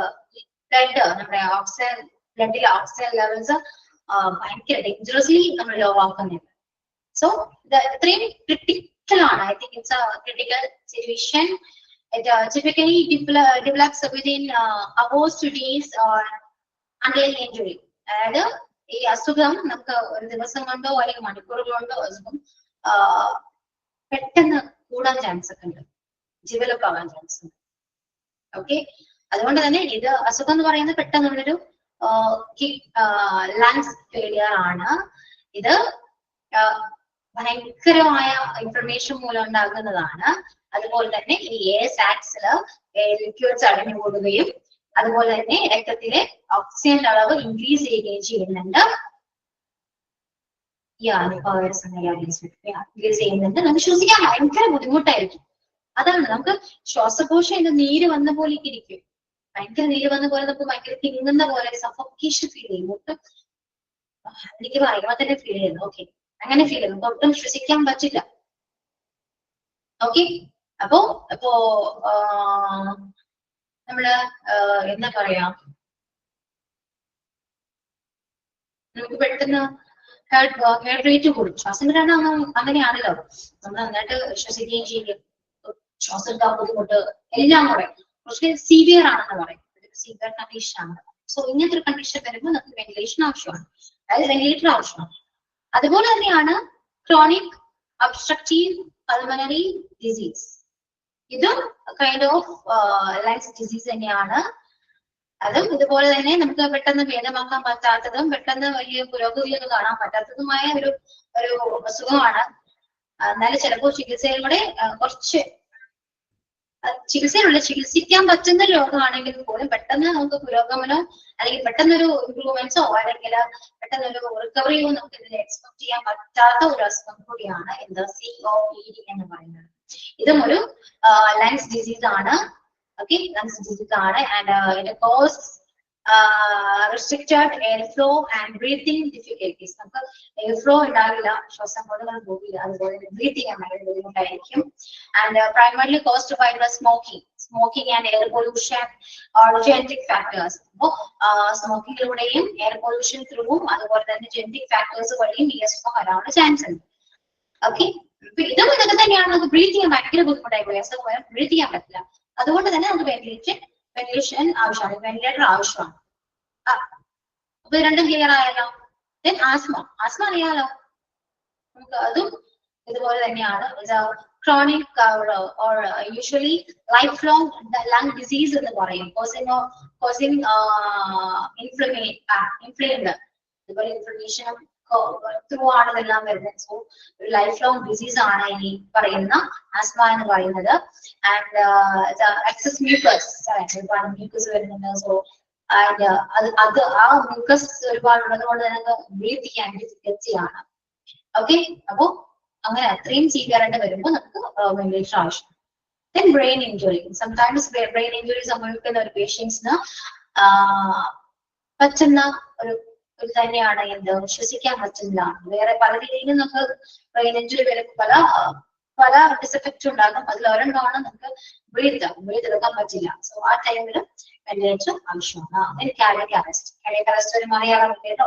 ബ്ലഡ്, നമ്മുടെ ഓക്സിജൻ ബ്ലഡിലെ ഓക്സിജൻ ലെവൽസ് ഭയങ്കര ഡേഞ്ചറസ്ലി നമ്മൾ ലോ ആക്കുന്നുണ്ട്. സോ ഇത് ഇത്രയും ക്രിട്ടിക്കൽ ആണ്. I think it's A critical situation. It typically develops within hours to days or until injury. അതായത് ഈ അസുഖം നമുക്ക് ഒരു ദിവസം കൊണ്ടോ അല്ലെങ്കിൽ മണിക്കൂറുകൾ കൊണ്ടോ അസുഖം പെട്ടെന്ന് കൂടാൻ ചാൻസ് ഒക്കെ ഉണ്ട്, ഡെവലപ്പ് ആവാൻ ചാൻസ് ഉണ്ട്. ഓക്കെ, അതുകൊണ്ട് തന്നെ ഇത് അസുഖം എന്ന് പറയുന്നത് പെട്ടെന്നുള്ളൊരു ലങ്സ് ഫെയിലിയർ ആണ്. ഇത് ഭയങ്കരമായ ഇൻഫർമേഷൻ മൂലം ഉണ്ടാകുന്നതാണ്. അതുപോലെ തന്നെ ഈ എയർ സാക്സില് ലിക്വിഡ്സ് അടിഞ്ഞുകൂടുകയും അതുപോലെ തന്നെ രക്തത്തിലെ ഓക്സിജൻ അളവ് ഇൻക്രീസ് ചെയ്യുകയും ചെയ്യുന്നുണ്ട്. ഇൻക്രീസ് ചെയ്യുന്നുണ്ട്. നമുക്ക് ശ്വസിക്കാൻ ഭയങ്കര ബുദ്ധിമുട്ടായിരിക്കും. അതാണ് നമുക്ക് ശ്വാസകോശം ഇത് നീര് വന്ന പോലെ ഇരിക്കും. ഭയങ്കര നീര് വന്ന പോലെ നമുക്ക് ഭയങ്കര തിങ്ങുന്ന പോലെ സഫോക്കേഷൻ ഫീൽ ചെയ്യും. ഒട്ടും എനിക്ക് പറയുമ്പോൾ തന്നെ ഫീൽ ചെയ്യുന്നു. ഓക്കെ, അങ്ങനെ ഫീൽ ചെയ്യുന്നു. ഒട്ടും ശ്വസിക്കാൻ പറ്റില്ല. ഓക്കെ, അപ്പോ നമ്മള് എന്താ പറയാ, നമുക്ക് പെട്ടെന്ന് ഹെഡ് റേറ്റ് കൂടും. ശ്വാസം കിട്ടാൻ അങ്ങനെയാണല്ലോ, നമ്മൾ നന്നായിട്ട് ശ്വസിക്കുകയും ചെയ്യും. ശ്വാസം എടുക്കാൻ ബുദ്ധിമുട്ട് എല്ലാം കൂടെ പക്ഷെ സിവിയർ ആണെന്ന് പറയും, സിവിയർ കണ്ടീഷൻ ആണ്. സോ ഇങ്ങനത്തെ ഒരു കണ്ടീഷൻ വരുമ്പോൾ നമുക്ക് വെന്റിലേഷൻ ആവശ്യമാണ്, അതായത് വെന്റിലേറ്റർ ആവശ്യമാണ്. അതുപോലെ തന്നെയാണ് ക്രോണിക് ഒബ്സ്ട്രക്റ്റീവ് പൾമണറി ഡിസീസ്. ഇതും കൈൻഡ് ഓഫ് ലങ്സ് ഡിസീസ് തന്നെയാണ്. അതും ഇതുപോലെ തന്നെ നമുക്ക് പെട്ടെന്ന് ഭേദമാക്കാൻ പറ്റാത്തതും പെട്ടെന്ന് വലിയ പുരോഗതിയൊന്നും കാണാൻ പറ്റാത്തതുമായ ഒരു അസുഖമാണ്. എന്നാലും ചിലപ്പോൾ ചികിത്സയിലൂടെ കുറച്ച് ചികിത്സിക്കാൻ പറ്റുന്ന രോഗമാണെങ്കിൽ പോലും പെട്ടെന്ന് നമുക്ക് പുരോഗമനോ അല്ലെങ്കിൽ പെട്ടെന്നൊരു ഇംപ്രൂവ്മെന്റ്സോ അല്ലെങ്കിൽ പെട്ടെന്നൊരു റിക്കവറിയോ നമുക്ക് ഇതിൽ എക്സ്പെക്ട് ചെയ്യാൻ പറ്റാത്ത ഒരു അസുഖം കൂടിയാണ് എന്താ COPD എന്ന് പറയുന്നത്. ഇതും ഒരു ലങ്സ് ഡിസീസ് ആണ്. ഓക്കെ, ലങ്സ് ഡിസീസ് ആണ്. And it cos restricted airflow and breathing difficulties. നമുക്ക് എയർഫ്ലോ ഉണ്ടാവില്ല, ശ്വാസം കൊണ്ടുകൾ പോകില്ല, അതുപോലെ ബ്രീത്ത് ചെയ്യാൻ ഭയങ്കര ബുദ്ധിമുട്ടായിരിക്കും. And primarily caused by the smoking and air pollution or genetic factors. അപ്പോൾ സ്മോക്കിങ്ങിലൂടെയും എയർ പൊല്യൂഷൻ ത്രൂവും അതുപോലെ തന്നെ ജെനറ്റിക് ഫാക്ടേഴ്സ് വഴിയും ഈ അസുഖം വരാനുള്ള ചാൻസ് ഉണ്ട്. ഓക്കെ, ഇതും ഇതൊക്കെ തന്നെയാണ്. നമുക്ക് ബ്രീത്ത് ചെയ്യാൻ ഭയങ്കര ബുദ്ധിമുട്ടായി പോയി, അസുഖം ബ്രീത്ത് ചെയ്യാൻ പറ്റില്ല. അതുകൊണ്ട് തന്നെ നമുക്ക് വെന്റിലേഷൻ ആവശ്യമാണ്, വെന്റിലേറ്റർ ആവശ്യമാണ്. അപ്പൊ രണ്ടും ക്ലിയർ ആയല്ലോ. ദെൻ ആസ്മ അറിയാലോ, നമുക്ക് അതും ഇതുപോലെ തന്നെയാണ്. Chronic or usually life long lung disease എന്ന് പറയും. കോസിംഗ് ഇൻഫ്ലെയിംഡ്, അതുപോലെ ഇൻഫ്ലമേഷനും ത്രൂ ആണ് ഇതെല്ലാം വരുന്നത്. സോ ഒരു ലൈഫ് ലോങ് ഡിസീസ് ആണ് ഈ പറയുന്ന ആസ്മ എന്ന് പറയുന്നത്. ആൻഡ് എക്സസ് മ്യൂക്കസ് വരുന്നുണ്ട്. സോ ആൻഡ് അത് ആ മ്യൂക്കസ് ഒരുപാടുള്ളത് കൊണ്ട് തന്നെ ബ്രീത്ത് ചെയ്യാൻ ഡിഫിക്കൽറ്റിയാണ്. ഓക്കെ, അപ്പോ അങ്ങനെ അത്രയും ചെയ്യാറുണ്ട് വരുമ്പോൾ നമുക്ക് വെന്റിലേഷൻ ആവശ്യം. Then brain injury. Sometimes brain injury സംഭവിക്കുന്ന ഒരു പേഷ്യൻസിന് പറ്റുന്ന ഒരു തന്നെയാണ് എന്ത്, ശ്വസിക്കാൻ പറ്റില്ല. വേറെ പല രീതിയിലും നമുക്ക് ബ്രെയിൻ ഇഞ്ചുറി വരുമ്പോൾ പല ഡിസെഫക്റ്റ് ഉണ്ടാകും. അതിൽ ഒരെണ്ണമാണ് നമുക്ക് ബ്രീത്ത് എടുക്കാൻ പറ്റില്ല. സോ ആ ടൈമിൽ വെന്റിലേറ്റർ ആവശ്യമാണ്. കാർഡിയക് അറസ്റ്റ് ഒരു മലയാളം വെന്റിലേറ്റർ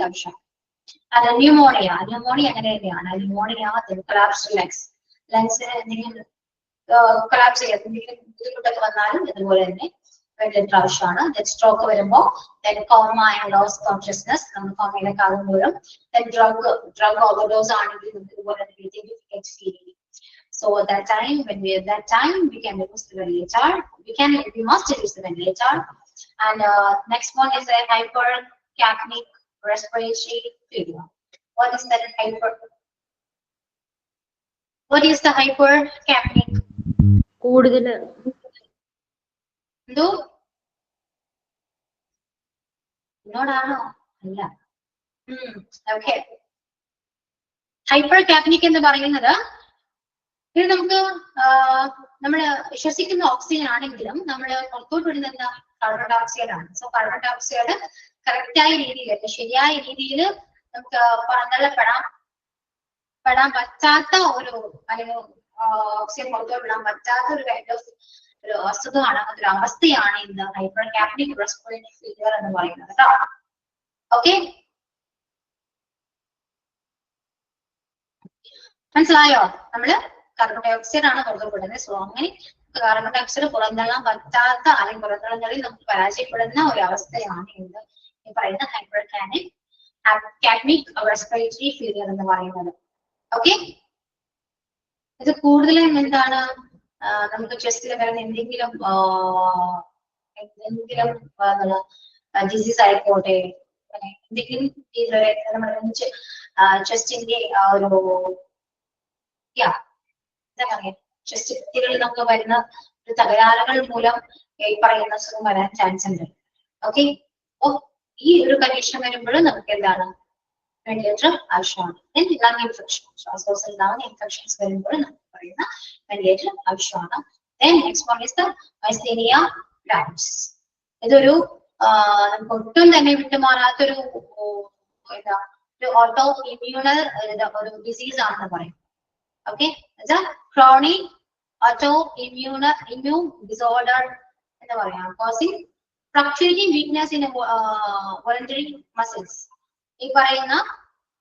ആവശ്യമാണ്. ന്യൂമോണിയ അങ്ങനെ തന്നെയാണ്. ന്യൂമോണിയ, കൊളാപ്സ്ഡ് ലങ്സിന് എന്തെങ്കിലും കൊളാപ്സ് ചെയ്യാൻ എന്തെങ്കിലും ബുദ്ധിമുട്ടൊക്കെ വന്നാലും ഇതുപോലെ തന്നെ വെന്റിലേറ്റർ ആവശ്യമാണ്. സ്ട്രോക്ക് വരുമ്പോൾ കോമ ആൻഡ് ലോസ് കോൺഷ്യസ്നസ്, നമ്മൾ കോമയിലൊക്കെ ആകുമ്പോഴും ഡ്രഗ് ഓവർഡോസ് ആണെങ്കിൽ നമുക്ക് ഇതുപോലെ തന്നെ. So at that time, we can use the ventilator. We must use the ventilator. And next one is a hypercapnic respiratory failure. What is that What is the hypercapnic? കൂടുതൽ എന്തോ എന്നോടാണോ? അല്ല. Okay, ഹൈപ്പർകാപ്നിക് എന്ന് പറയുന്നത് ഇത് നമുക്ക് നമ്മൾ ശ്വസിക്കുന്ന ഓക്സിജൻ ആണെങ്കിലും നമ്മൾ പുറത്തോട്ട് വിടുന്ന എന്താ, കാർബൺ ഡയോക്സൈഡ് ആണ്. സോ കാർബൺ ഡയോക്സൈഡ് കറക്റ്റായ രീതിയിൽ, ശരിയായ രീതിയിൽ നമുക്ക് പുറന്തള്ളപ്പെടാൻ പറ്റാത്ത ഒരു, അല്ലെങ്കിൽ ഓക്സിജൻ പുറത്തോട്ട് വിടാൻ പറ്റാത്ത ഒരു കൈൻഡ് ഓഫ് ഒരു അസുഖമാണ്, ഒരു അവസ്ഥയാണ് ഇന്ന് ഹൈപ്പർകാപ്നിക് റെസ്പിറേറ്ററി ഫെയിലിയർ എന്ന് പറയുന്നത് കേട്ടോ. ഓക്കെ, മനസ്സിലായോ? നമ്മള് കാർബൺ ഡയോക്സൈഡ് ആണ് പുറത്തുവിടുന്നത്. സോ അങ്ങനെ കാർബൺ ഡയോക്സൈഡ് പുറന്തള്ളാൻ പറ്റാത്ത അല്ലെങ്കിൽ പുറന്തള്ളങ്ങളിൽ നമുക്ക് പരാജയപ്പെടുന്ന ഒരു അവസ്ഥയാണ് ഇന്ന് ഈ പറയുന്ന ഹൈപ്പർകാപ്നിക് റെസ്പിറേറ്ററി ഫെയിലിയർ എന്ന് പറയുന്നത്. ഓക്കെ, ഇത് കൂടുതലും എന്താണ്, നമുക്ക് ചെസ്റ്റിൽ വരുന്ന എന്തെങ്കിലും ഡിസീസ് ആയിക്കോട്ടെ, എന്തെങ്കിലും നമ്മുടെ ചെസ്റ്റിന്റെ ഒരു എന്താ പറയാ, ചെസ്റ്റ് ഭിത്തികളിൽ നമുക്ക് വരുന്ന ഒരു തകരാറുകൾ മൂലം ഈ പറയുന്ന അസുഖം വരാൻ ചാൻസ് ഉണ്ട്. ഓക്കെ, അപ്പോ ഈ ഒരു കണ്ടീഷൻ വരുമ്പോഴും നമുക്ക് എന്താണ്, വെന്റിലേറ്റർ ആവശ്യമാണ്. ലങ് ഇൻഫെക്ഷൻ, ശ്വാസകോശത്തിൽ ഉണ്ടാകുന്ന ഇൻഫെക്ഷൻസ് വരുമ്പോഴും നമുക്ക് പറയുന്ന വെന്റിലേറ്റർ ആവശ്യമാണ്. Next one is the myasthenia gravis. ഇതൊരു നമുക്ക് ഒട്ടും തന്നെ വിട്ടുമാറാത്തൊരു എന്താ, ഒരു ഓട്ടോ ഇമ്മ്യൂണൽ ഒരു ഡിസീസ് ആണെന്ന് പറയും. Okay, it's a chronic autoimmune disorder എന്ന് പറയാം, causing fluctuating weakness in voluntary muscles. ഈ പറയുന്ന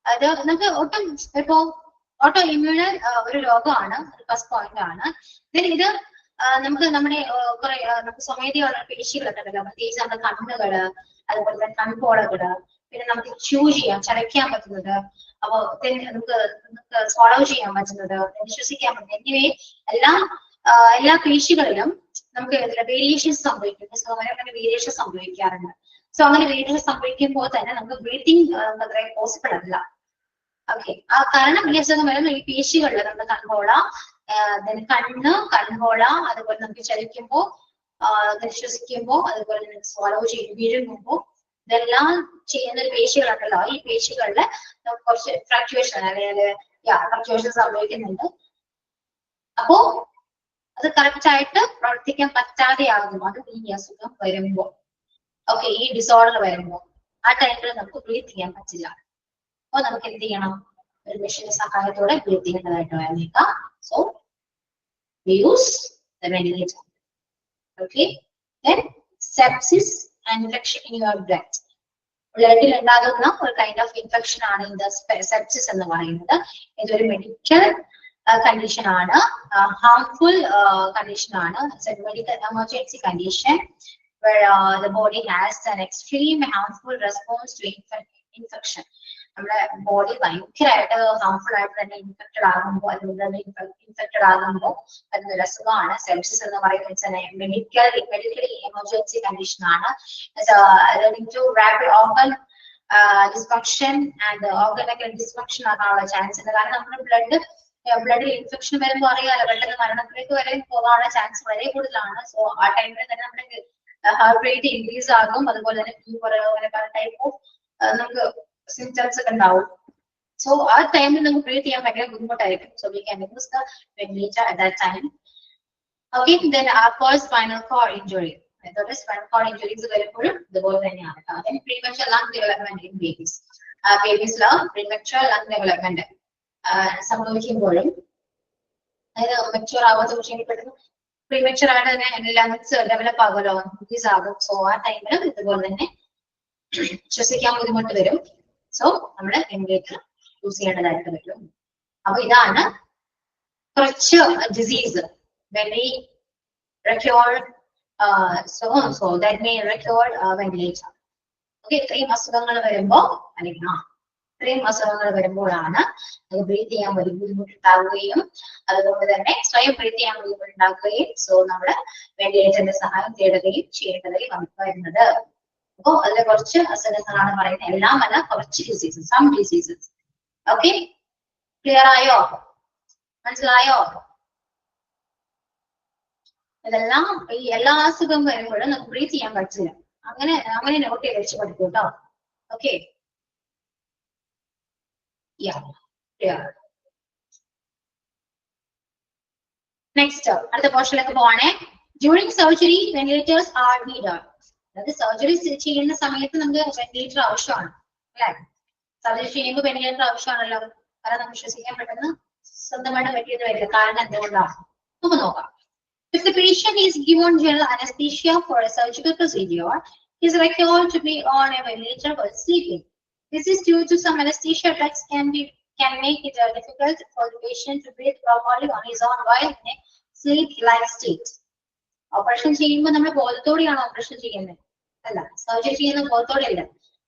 അത് നമുക്ക് ഒട്ടും ഇപ്പോ ഓട്ടോ ഇമ്മ്യൂണൽ ഒരു രോഗമാണ്, ഫസ്റ്റ് പോയിന്റ് ആണ്. ഇത് നമുക്ക് നമ്മുടെ കുറെ നമുക്ക് സ്വമേധയുള്ള പേശികളൊക്കെ ഉണ്ടല്ലോ, പ്രത്യേകിച്ച് നമ്മുടെ കണ്ണുകള്, അതുപോലെ തന്നെ കൺപോളകള്, പിന്നെ നമുക്ക് ച്യൂ ചെയ്യാൻ, ചരയ്ക്കാൻ പറ്റുന്നത്, അപ്പൊ നമുക്ക് സ്വോളോ ചെയ്യാൻ പറ്റുന്നത്, ശ്വസിക്കാൻ പറ്റുന്നത്, എന്നിവയെ എല്ലാ പേശികളിലും നമുക്ക് വേരിയേഷൻസ് സംഭവിക്കും. വേരിയേഷൻ സംഭവിക്കാറുണ്ട്. സോ അങ്ങനെ വേരിയേഷൻ സംഭവിക്കുമ്പോൾ തന്നെ നമുക്ക് ബ്രീത്തിങ് അത്രയും പോസിബിൾ അല്ല. ഓക്കെ, ആ കാരണം വലിയ അസുഖം വരുന്ന ഈ പേശികളിൽ നമ്മുടെ കൺപോള, കൺപോള, അതുപോലെ നമുക്ക് ചലിക്കുമ്പോ, ശ്വസിക്കുമ്പോ, അതുപോലെ തന്നെ swallow ചെയ്ത് വീഴുമ്പോ, ഇതെല്ലാം ചെയ്യുന്ന ഒരു പേശികളുണ്ടല്ലോ, ഈ പേശികളില് കുറച്ച് ഫ്ലക്ച്വേഷൻ അല്ലെങ്കിൽ ഫ്ലക്ച്വേഷൻ സംഭവിക്കുന്നുണ്ട്. അപ്പോ അത് കറക്റ്റ് ആയിട്ട് പ്രവർത്തിക്കാൻ പറ്റാതെയാകും അത് ഈ അസുഖം വരുമ്പോ. ഓക്കെ, ഈ ഡിസോർഡർ വരുമ്പോ ആ ടൈമിൽ നമുക്ക് ബ്രീത്ത് ചെയ്യാൻ പറ്റില്ല. അപ്പൊ നമുക്ക് എന്ത് ചെയ്യണം? ഒരു മെഷീന്റെ സഹായത്തോടെ ബ്രീത്ത് ചെയ്യേണ്ടതായിട്ട് വന്നേക്കാം. So we use the ventilator. Okay, then sepsis and infection in your blood. ബ്ലഡിൽ ഉണ്ടാകുന്ന ഒരു കൈൻഡ് ഓഫ് ഇൻഫെക്ഷൻ ആണ് ഇത് സെപ്സിസ് എന്ന് പറയുന്നത്. ഇതൊരു മെഡിക്കൽ കണ്ടീഷൻ ആണ്, ഹാർംഫുൾ കണ്ടീഷൻ ആണ്. Medical emergency condition where the body has an extreme harmful response to infection. നമ്മുടെ ബോഡി ഭയങ്കരമായിട്ട് ഹാർംഫുൾ ആയിട്ട് തന്നെ ഇൻഫെക്റ്റഡ് ആകുമ്പോൾ, അതുകൊണ്ട് തന്നെ ഇൻഫെക്റ്റഡ് ആകുമ്പോൾ അതിന്റെ അസുഖമാണ് സെപ്സിസ് എന്ന് പറയുന്നത്. മെഡിക്കലി എമർജൻസി കണ്ടീഷൻ ആണ്. ഓർഗൻ ഡിസ്ഫങ്ഷൻ ആൻഡ് ഓർഗനൊക്കെ ഡിസ്ഫങ്ഷൻ ആകാനുള്ള ചാൻസ് ഉണ്ട്. കാരണം നമ്മുടെ ബ്ലഡിൽ ഇൻഫെക്ഷൻ വരുമ്പോൾ അറിയാലോ, പെട്ടെന്ന് മരണത്തിലേക്ക് വരെ പോകാനുള്ള ചാൻസ് വളരെ കൂടുതലാണ്. സോ ആ ടൈമിൽ തന്നെ നമ്മുടെ ഹാർട്ട് റേറ്റ് ഇൻക്രീസ് ആകും. അതുപോലെ തന്നെ പല ടൈപ്പ് ഓഫ് നമുക്ക് സിംറ്റംസ് ഒക്കെ ഉണ്ടാവും. സോ ആ ടൈമിൽ നമുക്ക് ബ്രീത്ത് ചെയ്യാൻ ഭയങ്കര ബുദ്ധിമുട്ടായിരിക്കും. So we can use the ventilator at that time. Okay, then after spinal cord injury, spinal cord injuries വരുമ്പോഴും ഇതുപോലെ തന്നെയാണ്. Then premature lung development in babies, ബേബീസില് പ്രീമച്വർ ലങ് ഡെവലപ്മെന്റ് സംഭവിക്കുമ്പോഴും, അതായത് മെച്യൂർ ആവാത്ത കുറിച്ച് പെട്ടെന്ന് പ്രീമച്വർ ആയിട്ട് തന്നെ ലങ്സ് ഡെവലപ്പ് ആകുമല്ലോ, ഇൻക്രീസ് ആകും. സോ ആ ടൈമിലും ഇതുപോലെ തന്നെ ശ്വസിക്കാൻ ബുദ്ധിമുട്ട് വരും. സോ നമ്മള് വെന്റിലേറ്റർ യൂസ് ചെയ്യേണ്ടതായിട്ട് വരും. അപ്പൊ ഇതാണ് കുറച്ച് disease very required, so that may require ventilator. Okay, ഇത്രയും അസുഖങ്ങൾ വരുമ്പോ അല്ലെങ്കിൽ ഇത്രയും അസുഖങ്ങൾ വരുമ്പോഴാണ് അത് ബ്രീത്ത് ചെയ്യാൻ ബുദ്ധിമുട്ടുണ്ടാവുകയും, അതുകൊണ്ട് തന്നെ സ്വയം ബ്രീത്ത് ചെയ്യാൻ ബുദ്ധിമുട്ടുണ്ടാക്കുകയും സോ നമ്മള് വെന്റിലേറ്ററിന്റെ സഹായം തേടുകയും ചെയ്യേണ്ടതായി വരുന്നത്. അപ്പോ അതിലെ കുറച്ച് അസുഖങ്ങളാണ് പറയുന്നത്, എല്ലാം അല്ല, കുറച്ച് diseases, some diseases. Okay, clear ആയോ? മനസ്സിലായോ? ഇതെല്ലാം ഈ എല്ലാ അസുഖം വരുമ്പോഴും നമുക്ക് ബ്രീത്ത് ചെയ്യാൻ പറ്റില്ല. അങ്ങനെ നോട്ട് ചെയ്ത് വെച്ച് പഠിക്കും കേട്ടോ. ഓക്കെ, നെക്സ്റ്റ് അടുത്ത പോർഷനിലേക്ക് പോവാണേ. During surgery ventilators R needed. അതായത് സർജറി ചെയ്യുന്ന സമയത്ത് നമുക്ക് വെന്റിലേറ്റർ ആവശ്യമാണ് അല്ലെ? സർജറി ചെയ്യുമ്പോൾ വെന്റിലേറ്റർ ആവശ്യമാണല്ലോ, കാരണം നമുക്ക് ശ്വസിക്കാൻ പെട്ടെന്ന് സ്വന്തമായിട്ട് പറ്റിയത് വരില്ല. കാരണം എന്തുകൊണ്ടാണ് നമുക്ക് നോക്കാം. If the patient is given general anesthesia for a surgical procedure, he is required to be on a ventilator while sleeping. This is due to some anesthesia drugs can make it difficult for the patient to breathe properly on his own while in a sleep-like state. Operation ചെയ്യുമ്പോൾ നമ്മൾ ബോധത്തോടെയാണ് operation ചെയ്യുന്നത്, അല്ല surgery ചെയ്യുന്ന ബോധത്തോടെയല്ല.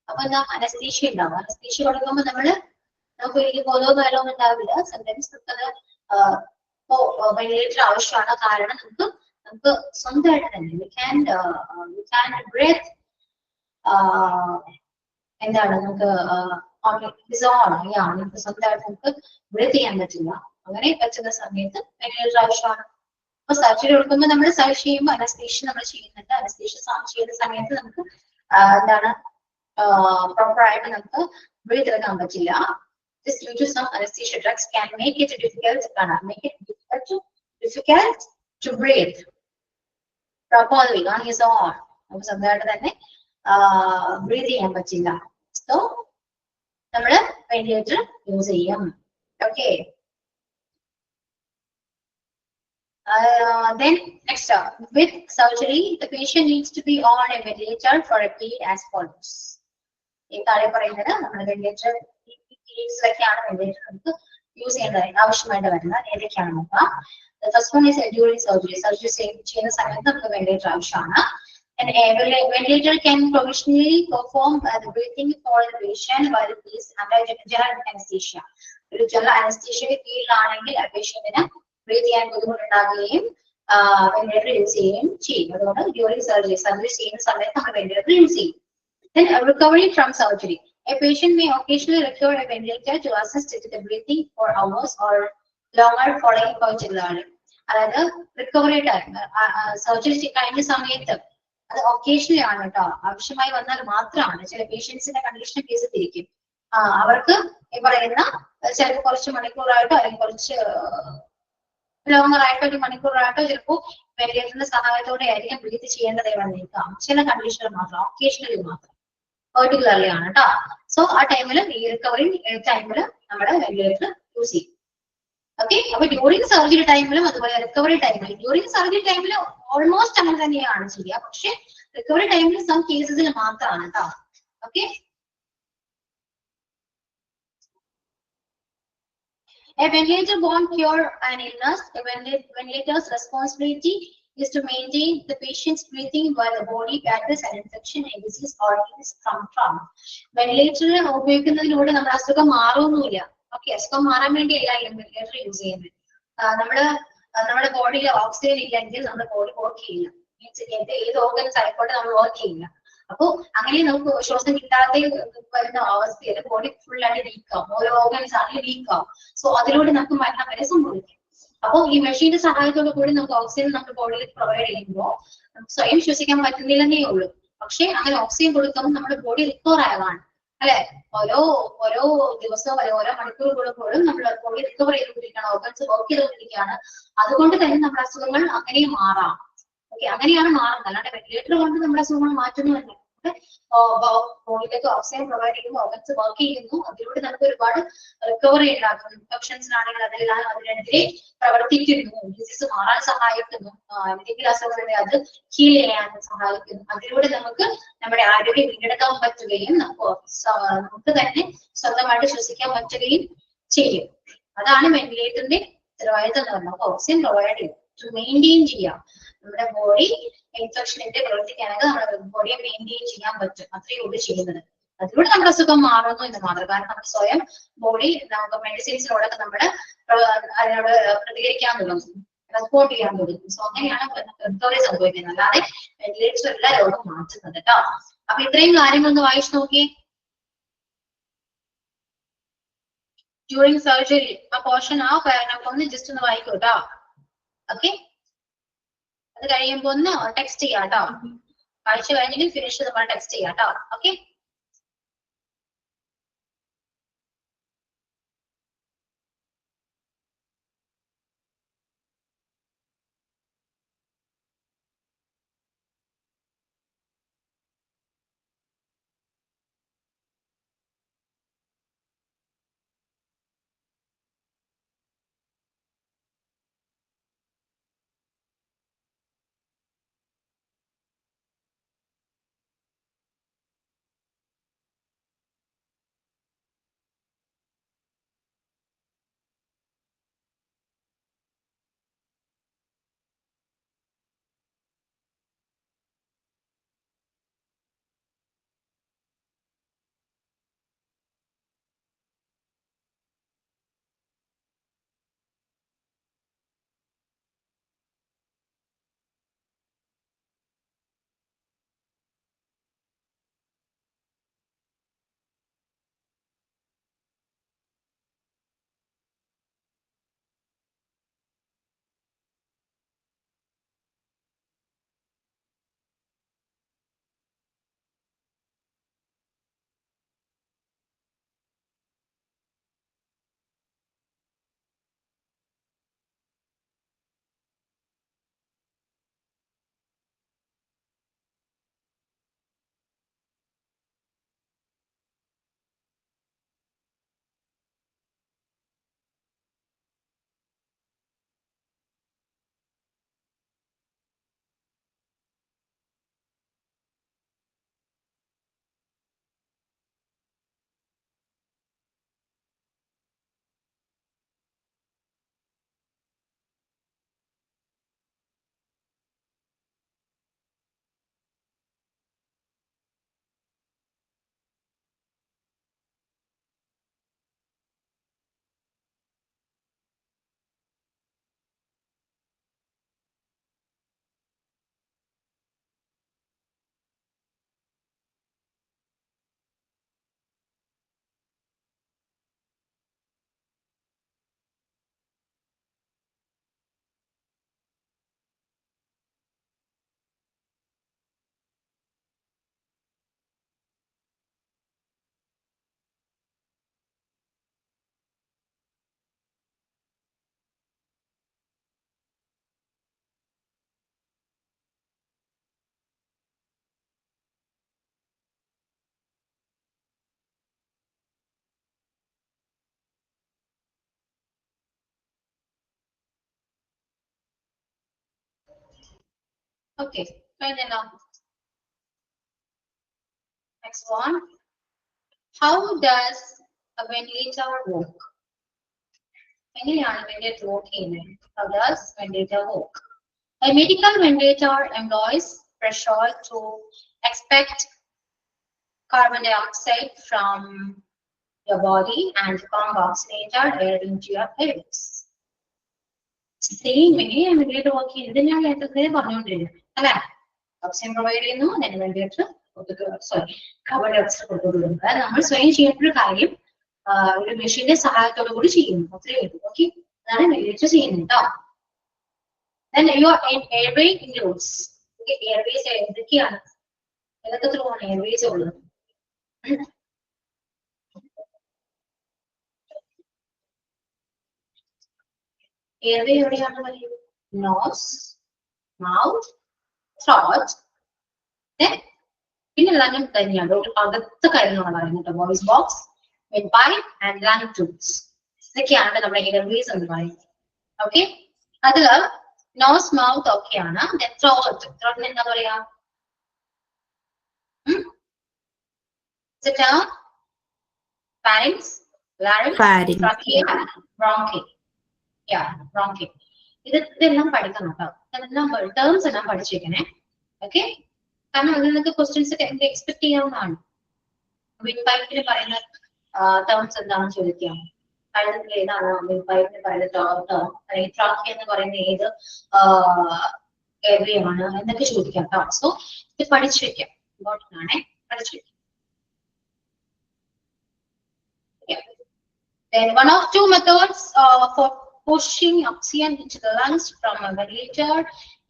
അപ്പൊ എന്താ, anaesthesia ഉണ്ടാവും. Anaesthesia കൊടുക്കുമ്പോൾ നമുക്ക് വലിയ ബോധമൊന്നും കാര്യമൊന്നും ഉണ്ടാവില്ല. സംടൈംസ് നമുക്കത് വെന്റിലേറ്റർ ആവശ്യമാണ്. കാരണം നമുക്ക് സ്വന്തമായിട്ട് തന്നെ we can breathe, എന്താണ് നമുക്ക് നമുക്ക് സ്വന്തമായിട്ട് നമുക്ക് ബ്രീത്ത് ചെയ്യാൻ പറ്റില്ല. അങ്ങനെ പറ്റുന്ന സമയത്ത് വെന്റിലേറ്റർ ആവശ്യമാണ്. അപ്പൊ സർജറി കൊടുക്കുമ്പോൾ നമ്മൾ സർജറി ചെയ്യുമ്പോൾ അനസ്തീഷ്യ നമ്മൾ ചെയ്യുന്നുണ്ട്. അനസ്തീഷ്യ ചെയ്യുന്ന സമയത്ത് നമുക്ക് എന്താണ് പ്രോപ്പർ ആയിട്ട് നമുക്ക് ബ്രീത്ത് എടുക്കാൻ പറ്റില്ല. This due to some anesthesia drugs can make it difficult to breathe properly on his own. നമുക്ക് സ്വന്തമായിട്ട് തന്നെ ബ്രീത്ത് ചെയ്യാൻ പറ്റില്ല. സോ നമ്മള് വെന്റിലേറ്റർ യൂസ് ചെയ്യും. Okay, then next with surgery the patient needs to be on a ventilator for a period as follows. ഈ താഴെ പറയുന്നത് നമ്മൾ വെന്റിലേറ്റർ ൊക്കെയാണ് വെന്റിലേറ്റർ നമുക്ക് യൂസ് ചെയ്യേണ്ടത് ആവശ്യമായിട്ട് വരുന്നത് ഏതൊക്കെയാണ് നോക്കാം. First one is during surgery. Surgery ചെയ്യുന്ന സമയത്ത് നമുക്ക് വെന്റിലേറ്റർ ആവശ്യമാണ്. And a ventilator can provisionally perform the breathing for the patient while he is under general anesthesia. ഒരു ജനറൽ അനസ്തീഷ്യയുടെ കീഴിലാണെങ്കിൽ ആ പേഷ്യന്റിന് ബ്രീത്ത് ചെയ്യാൻ ബുദ്ധിമുട്ടുണ്ടാകുകയും വെന്റിലേറ്റർ യൂസ് ചെയ്യുകയും ചെയ്യും. അതുകൊണ്ട് ഡ്യൂറിങ് സർജറി ചെയ്യുന്ന സമയത്ത് നമ്മൾ വെന്റിലേറ്റർ യൂസ് ചെയ്യും. Then recovery from surgery. A patient may occasionally require a ventilator to assist the breathing for hours or longer following പറ്റുന്നതാണ്. അതായത് റിക്കവറി ടൈം സർജറി കഴിഞ്ഞ സമയത്ത് അത് ഒക്കേഷണലി ആണ് കേട്ടോ, ആവശ്യമായി വന്നാൽ മാത്രമാണ്. ചില പേഷ്യൻസിന്റെ കണ്ടീഷൻ കേസ് തിരിക്കും. അവർക്ക് ഈ പറയുന്ന ചിലപ്പോൾ കുറച്ച് മണിക്കൂറായിട്ടോ അല്ലെങ്കിൽ കുറച്ച് ലോങ്ങർ ആയിട്ടോ ഒരു മണിക്കൂറായിട്ടോ ചിലപ്പോൾ വെന്റിലേറ്ററിന്റെ സഹായത്തോടെ ആയിരിക്കും ബ്രീത്ത് ചെയ്യേണ്ടതായി വന്നേക്കാം. ചില കണ്ടീഷനിൽ മാത്രം, ഒക്കേഷണലി മാത്രം, പെർട്ടിക്കുലർലി ആണ് കേട്ടോ. സോ ആ ടൈമിൽ ഈ റിക്കവറി ടൈമിൽ നമ്മുടെ വെന്റിലേറ്റർ യൂസ് ചെയ്യും. ഓക്കെ, അപ്പൊ ഡ്യൂറിങ് സർജറി ടൈമിലും അതുപോലെ റിക്കവറി ടൈമിൽ, ഡ്യൂറിങ് സർജറി ടൈമിൽ ഓൾമോസ്റ്റ് അങ്ങനെ തന്നെയാണ് ചെയ്യുക. പക്ഷെ റിക്കവറി ടൈമിൽ സം കേസസിൽ മാത്രമാണ് കേട്ടോ. Okay, a ventilator won't cure an illness. A ventilator's responsibility is to maintain the patient's breathing while the body battles an infection, a disease, or heals from trauma. Ventilator ഉപയോഗിക്കുന്നതിലൂടെ നമ്മുടെ അസുഖം മാറുമൊന്നുമില്ല. Okay, അസുഖം മാറാൻ വേണ്ടിയല്ല ventilator use ചെയ്യുന്നത്. നമ്മുടെ ബോഡിയിൽ oxygen ഇല്ലെങ്കിൽ നമ്മുടെ ബോഡി വർക്ക് ചെയ്യില്ല. ഏത് ഓർഗൻസ് ആയിക്കോട്ടെ നമ്മൾ വർക്ക് ചെയ്യില്ല. അപ്പൊ അങ്ങനെ നമുക്ക് ശ്വാസം കിട്ടാതെ വരുന്ന അവസ്ഥയിൽ ബോഡി ഫുൾ ആയിട്ട് വീക്കാവും, ഓരോ ഓർഗൻസ് ആണെങ്കിൽ വീക്കാവും. സോ അതിലൂടെ നമുക്ക് മരണം വരെ സംഭവിക്കും. അപ്പോൾ ഈ മെഷീന്റെ സഹായത്തോടു കൂടി നമുക്ക് ഓക്സിജൻ നമ്മുടെ ബോഡിയിൽ പ്രൊവൈഡ് ചെയ്യുമ്പോൾ നമുക്ക് സ്വയം ശ്വസിക്കാൻ പറ്റുന്നില്ലെന്നേ ഉള്ളൂ. പക്ഷെ അങ്ങനെ ഓക്സിജൻ കൊടുക്കുമ്പോൾ നമ്മുടെ ബോഡി റിക്കവർ ആയതാണ് അല്ലെ. ഓരോ ദിവസവും ഓരോ മണിക്കൂർ കൂടുമ്പോഴും നമ്മുടെ ബോഡി റിക്കവർ ചെയ്തുകൊണ്ടിരിക്കുകയാണ്, ഓർഗൻസ് വർക്ക് ചെയ്തുകൊണ്ടിരിക്കുകയാണ്. അതുകൊണ്ട് തന്നെ നമ്മുടെ അസുഖങ്ങൾ അങ്ങനെയും മാറാം. ഓക്കെ, അങ്ങനെയാണ് മാറുന്നത്. അല്ലാണ്ട് വെന്റിലേറ്റർ കൊണ്ട് നമ്മുടെ അസുഖങ്ങൾ മാറ്റുന്നതല്ല. ബോഡിയിലേക്ക് ഓക്സിജൻ പ്രൊവൈഡ് ചെയ്യുന്നു, ഓർഗൻസ് വർക്ക് ചെയ്യുന്നു, അതിലൂടെ നമുക്ക് ഒരുപാട് റിക്കവറി ഉണ്ടാക്കുന്നു. ഇൻഫെക്ഷൻസിനാണെങ്കിൽ അതെല്ലാം അതിനെതിരെ പ്രവർത്തിക്കുന്നു, ഡിസീസ് മാറാൻ സഹായിക്കുന്നു, എന്തെങ്കിലും അസുഖങ്ങളെ അത് ഹീൽ ചെയ്യാൻ സഹായിക്കുന്നു. അതിലൂടെ നമുക്ക് നമ്മുടെ ആരോഗ്യം വീണ്ടെടുക്കാൻ പറ്റുകയും നമുക്ക് തന്നെ സ്വന്തമായിട്ട് ശ്വസിക്കാൻ പറ്റുകയും ചെയ്യും. അതാണ് വെന്റിലേറ്ററിന്റെ ഉത്തരവാദിത്തം എന്ന് പറഞ്ഞാൽ ഓക്സിജൻ പ്രൊവൈഡ് ചെയ്യും, മെയിൻറ്റെയിൻ ചെയ്യാം. നമ്മുടെ ബോഡി ഇൻഫെക്ഷനെതിരെ പ്രവർത്തിക്കാനൊക്കെ നമ്മുടെ ബോഡിയെ മെയിൻറ്റെയിൻ ചെയ്യാൻ പറ്റും. അത്രയും കൂടി ചെയ്യുന്നത്. അതിലൂടെ നമ്മുടെ അസുഖം മാറുന്നു എന്ന് മാത്രം. കാരണം നമ്മുടെ സ്വയം ബോഡി നമുക്ക് മെഡിസിൻസിനോടൊക്കെ നമ്മുടെ അതിനോട് പ്രതികരിക്കാൻ തുടങ്ങും, റെസ്പോണ്ട് ചെയ്യാൻ തുടങ്ങും. സോ അങ്ങനെയാണ് റിക്കവറി സംഭവിക്കുന്നത്. അല്ലാതെ വെന്റിലേറ്റർ എല്ലാ രോഗം മാറ്റുന്നത് കേട്ടോ. അപ്പൊ ഇത്രയും കാര്യങ്ങൾ ഒന്ന് വായിച്ചു നോക്കിയേ. ഡ്യൂറിങ് സർജറി ആ പോർഷൻ ഒന്ന് ജസ്റ്റ് ഒന്ന് വായിക്കൂ കേട്ടോ. ഓക്കെ, അത് കഴിയുമ്പോ ഒന്ന് ടെക്സ്റ്റ് ചെയ്യാം കേട്ടോ. കാഴ്ച കഴിഞ്ഞെങ്കിൽ ഫിനിഷ് നമ്മൾ ടെക്സ്റ്റ് ചെയ്യാം കേട്ടോ. Okay. Okay, fine enough. Next one. How does a ventilator work? എങ്ങനെയാണ് വെന്റിലേറ്റർ വർക്ക് ചെയ്യുന്നത്? How does ventilator work? A medical ventilator employs pressure to expect carbon dioxide from your body and pump oxygenated air into your lungs. Same എങ്ങനെയാണ് ventilator work ചെയ്യുന്നത്? ഇതിനാണ് നേരത്തെ പറഞ്ഞുകൊണ്ടിരുന്നത് അല്ലെ? Oxygen provide ചെയ്യുന്നു, ventilator carbon dioxide കൊടുത്തുകൊടുക്കുന്നത്. അതായത് നമ്മൾ സ്വയം ചെയ്യേണ്ട ഒരു കാര്യം ഒരു മെഷീന്റെ സഹായത്തോടു കൂടി ചെയ്യുന്നു. അത്രയേ ഉള്ളൂ. ഓക്കെ, അതാണ് വെന്റിലേറ്റർ ചെയ്യുന്നത് കേട്ടോ. Then your airway includes. Okay, airways എന്തൊക്കെയാണ്? ഏതൊക്കെ ത്രൂ ആണ് airways ഉള്ളത്? Airway എവിടെയാണ് പറയുന്നത്? Nose, mouth, throat. Then പിന്നെ lung തന്നെയാണ് ഒരു അകത്ത് കാര്യങ്ങളാണ് പറയുന്നത്. Voice box, windpipe and lung tubes. ഇതൊക്കെയാണ് നമ്മുടെ airways എന്ന് പറയുന്നത്. ഓക്കെ, അതില് നോസ് മൗത്ത് ഒക്കെയാണ്. ത്രോട്ടിന് എന്താ പറയാ? Pharynx, larynx, trachea, bronchi. Yeah, bronchi. ഇതെല്ലാം പഠിക്കണം കേട്ടോ. ഇതെല്ലാം ടേംസ് എല്ലാം പഠിച്ചിരിക്കണേ. ഓക്കെ, കാരണം അതിൽ നിന്നൊക്കെ ക്വസ്റ്റ്യൻസ് ഒക്കെ എക്സ്പെക്ട് ചെയ്യാവുന്നതാണ്. വിൻപൈപ്പിൽ പറയുന്ന ടേംസ് എന്താണെന്ന് ചോദിക്കാം. പൈലറ്റിൽ ഏതാണ് വിൻപൈപ്പിന് പറയുന്ന ടേം, അല്ലെങ്കിൽ ട്രാക്കി എന്ന് പറയുന്ന ഏത് ഏരിയയാണ് എന്നൊക്കെ ചോദിക്കാം കേട്ടോ. സോ ഇത് പഠിച്ചു വെക്കാം, ഇമ്പോർട്ടൻ്റ് ആണേ, പഠിച്ചു വെക്കാം. Then one of two methods for pushing oxygen into the lungs from a ventilator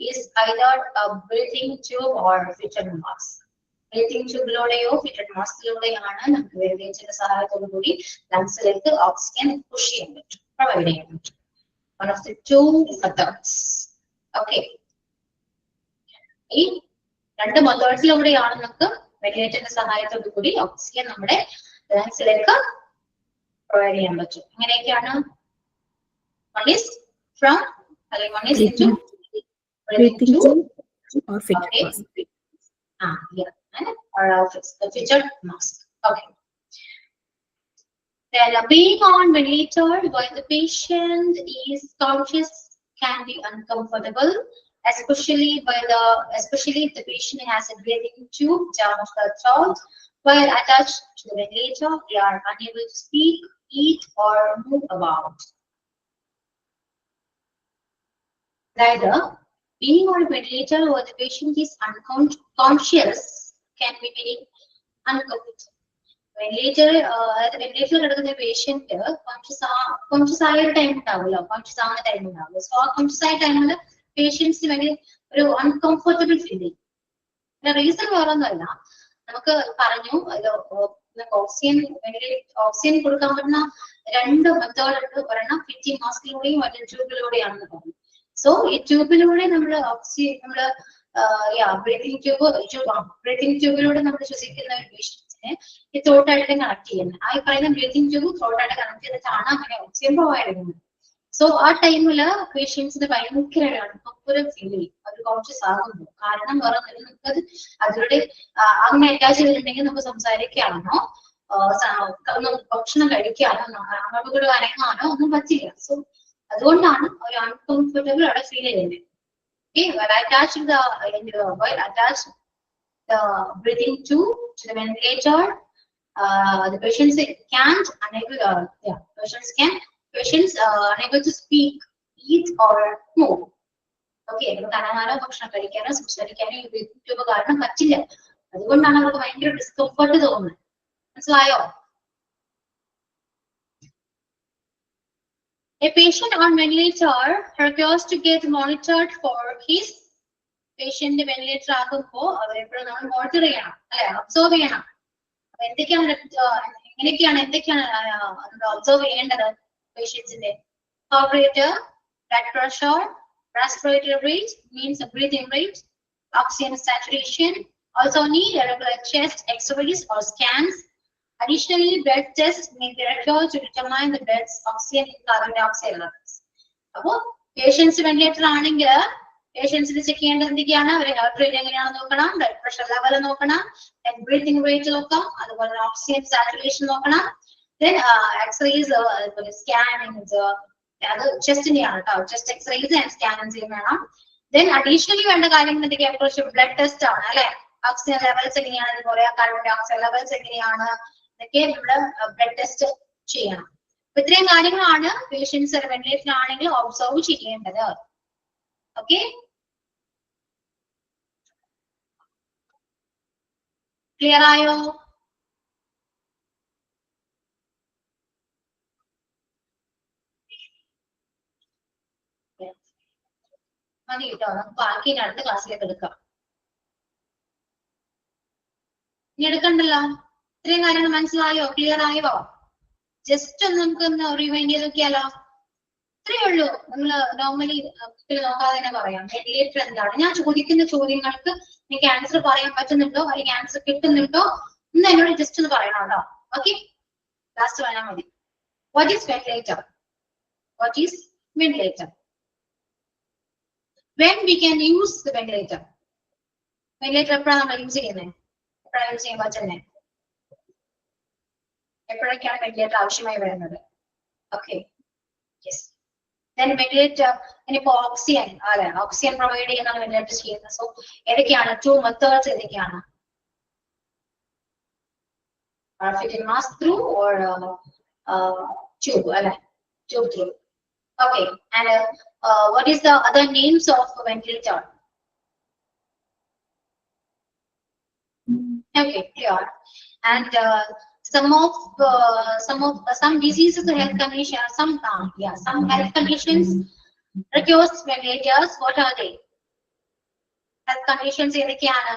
is either a breathing tube or fitted mask. Breathing tube-ലൂടെയോ fitted mask-ലൂടെയാണ് നമുക്ക് വെന്റിലേറ്ററിന്റെ സഹായത്തോടു കൂടി ലങ്സിലേക്ക് ഓക്സിജൻ പുഷ് ചെയ്യാൻ പറ്റും, പ്രൊവൈഡ് ചെയ്യാൻ പറ്റും. One of the two methods. Okay. ഈ രണ്ട് മെത്തേഡ്സിലൂടെയാണ് നമുക്ക് വെന്റിലേറ്ററിന്റെ സഹായത്തോടു കൂടി ഓക്സിജൻ നമ്മുടെ ലങ്സിലേക്ക് പ്രൊവൈഡ് ചെയ്യാൻ പറ്റും. എങ്ങനെയൊക്കെയാണ്? One is from, one is into breathing tube or fitted mask. Yeah, or the fitted mask. Okay. Then being on ventilator while the patient is conscious can be uncomfortable, especially if the patient has a breathing tube down the throat. While attached to the ventilator, they are unable to speak, eat, or move about. Neither being on a ventilator while the patient is unconscious can be very uncomfortable. Ventilator കിടക്കുന്ന patient conscious ആയ ഒരു time ഉണ്ടാവുമല്ലോ, conscious ആവുന്ന time ഉണ്ടാവുമല്ലോ. So ആ conscious ആയ ടൈമിൽ പേഷ്യൻസിന് ഭയങ്കര ഒരു അൺകംഫർട്ടബിൾ ഫീൽ ചെയ്യും. റീസൺ വേറെ ഒന്നുമല്ല, നമുക്ക് പറഞ്ഞു ഓക്സിജൻ കൊടുക്കാൻ പറ്റുന്ന രണ്ട് മെത്തേഡ് ഉണ്ട്. ഒരെണ്ണം ഫിറ്റിംഗ് മാസ്കിലൂടെയും മറ്റേ ട്യൂബിലൂടെയാണെന്ന് പറഞ്ഞു. സോ ഈ ട്യൂബിലൂടെ നമ്മൾ ബ്രീത്തിങ് ട്യൂബിലൂടെ നമ്മൾ ശ്വസിക്കുന്ന ഒരു പേഷ്യൻസിനെ ഈ ത്രോട്ടായിട്ട് കണക്ട് ചെയ്യുന്നത്. ആ പറയുന്ന ബ്രീത്തിങ് ട്യൂബ് ത്രോട്ടായിട്ട് കണക്ട് ചെയ്തിട്ടാണ് അങ്ങനെ ഓക്സിജൻ പ്രൊവൈഡ് ചെയ്യുന്നത്. സോ ആ ടൈമില് പേഷ്യൻസിന് ഭയങ്കര അൺകംഫർട്ടബിൾ ഫീൽ ചെയ്യും, അത് കോൺഷ്യസ് ആകുന്നു. കാരണം വേറെ നമുക്കത് അതിലൂടെ അങ്ങനെ അറ്റാച്ച് ചെയ്തിട്ടുണ്ടെങ്കിൽ നമുക്ക് സംസാരിക്കാനോ ഭക്ഷണം കഴിക്കാനോ അങ്ങോട്ട് കൂടെ അനങ്ങാനോ ഒന്നും പറ്റില്ല. സോ അതുകൊണ്ടാണ് ഒരു അൺകംഫർട്ടബിൾ അവിടെ ഫീൽ ചെയ്യുന്നത്. While attaching the breathing tube to the ventilator, the patients unable to speak, eat, or move. Okay, അനങ്ങാനോ ഭക്ഷണം കഴിക്കാനോ സംസാരിക്കാനോ ഈ ബ്രീത്തിങ് ട്യൂബ് കാരണം പറ്റില്ല. അതുകൊണ്ടാണ് അവർക്ക് ഭയങ്കര ഡിസ്കംഫർട്ട് തോന്നുന്നത്. മനസ്സിലായോ? A patient on ventilator requires to get monitored for his patient ventilator ആകുമ്പോ അവരെപ്പോഴും നമ്മൾ മോണിറ്റർ ചെയ്യണം, അല്ലെ, ഒബ്സർവ് ചെയ്യണം. അപ്പൊ എന്തൊക്കെയാണ് ഒബ്സർവ് ചെയ്യേണ്ടത് പേഷ്യൻസിന്റെ? heart rate, blood pressure, respiratory rate means breathing rate, oxygen saturation. Also need regular chest X-rays or scans. Additionally, blood tests may be required to determine the blood's oxygen and carbon dioxide levels. അപ്പോൾ patients ventilator ആണെങ്കിൽ പേഷ്യൻസിന് check ചെയ്യേണ്ടത് എന്തൊക്കെയാണ്? ഒരു heart rate എങ്ങനെയാണെന്ന് നോക്കണം, blood pressure level നോക്കണം, breathing rate നോക്കാം, അതുപോലെ ഓക്സിജൻ സാച്ചുറേഷൻ നോക്കണം. ദെൻ എക്സ്റേസ്, അതുപോലെ സ്കാനിങ്, അത് ചെസ്റ്റിന്റെയാണ് കേട്ടോ, ചെസ്റ്റ് എക്സ്റേസ് ആൻഡ് സ്കാനിങ് ചെയ്യും വേണം. ദെൻ അഡീഷണലി വേണ്ട കാര്യങ്ങൾ എന്തൊക്കെയാണ്? കുറച്ച് ബ്ലഡ് ടെസ്റ്റ് ആണ് അല്ലെ, ഓക്സിജൻ ലെവൽസ് എങ്ങനെയാണ്, അതുപോലെ കാർബൺ ഡൈ ഓക്സൈഡ് ലെവൽസ് എങ്ങനെയാണ്, ഇതൊക്കെ നമ്മള് ബ്ലഡ് ടെസ്റ്റ് ചെയ്യണം. അപ്പൊ ഇത്രയും കാര്യങ്ങളാണ് പേഷ്യൻസ് വെന്റിലേറ്ററിലാണെങ്കിൽ ഒബ്സർവ് ചെയ്യേണ്ടത്. ഓക്കെ, ക്ലിയർ ആയോ? മതി കേട്ടോ, നമുക്ക് ബാക്കി ഇനി അടുത്ത ക്ലാസ്സിലേക്ക് എടുക്കാം. ഇനി എടുക്കണ്ടല്ലോ, ഇത്രയും കാര്യങ്ങൾ മനസ്സിലായോ? ക്ലിയർ ആയോ? ജസ്റ്റ് ഒന്ന് നമുക്കൊന്ന് റിവൈൻഡ് ചെയ്ത് നോക്കിയാലോ. ഇത്രയേ ഉള്ളൂ. നമ്മൾ നോർമലി നോക്കാതെ തന്നെ പറയാം വെന്റിലേറ്റർ എന്താണ്. ഞാൻ ചോദിക്കുന്ന ചോദ്യങ്ങൾക്ക് എനിക്ക് ആൻസർ പറയാൻ പറ്റുന്നുണ്ടോ അല്ലെങ്കിൽ ആൻസർ കിട്ടുന്നുണ്ടോ എന്ന് എന്നോട് ജസ്റ്റ് ഒന്ന് പറയണം കേട്ടോ. ഓക്കെ, ലാസ്റ്റ് പറയാൻ മതി. What is ventilator? What is ventilator? When we can use the ventilator? Ventilator എപ്പോഴാണ് നമ്മൾ യൂസ് ചെയ്യുന്നത്? എപ്പോഴാണ് യൂസ് ചെയ്യാൻ പറ്റുന്നത്? എപ്പോഴൊക്കെയാണ് വെന്റിലേറ്റർ ആവശ്യമായി വരുന്നത്? Okay, yes. Then ventilator, ഇനിയിപ്പോ ഓക്സിജൻ അല്ലെ, ഓക്സിജൻ പ്രൊവൈഡ് ചെയ്യുന്നതാണ് വെന്റിലേറ്റർ ചെയ്യുന്നത്. സോ ഏതൊക്കെയാണ്? 2 മെത്തേഡ്സ് ഏതൊക്കെയാണ്? Fitting mask through or tube അല്ലെ, tube through. Okay, and what is the other names of ventilator? Okay, clear. And some diseases, health conditions, some health conditions requires ventilators. What are they? Health conditions ഏതൊക്കെയാണ്?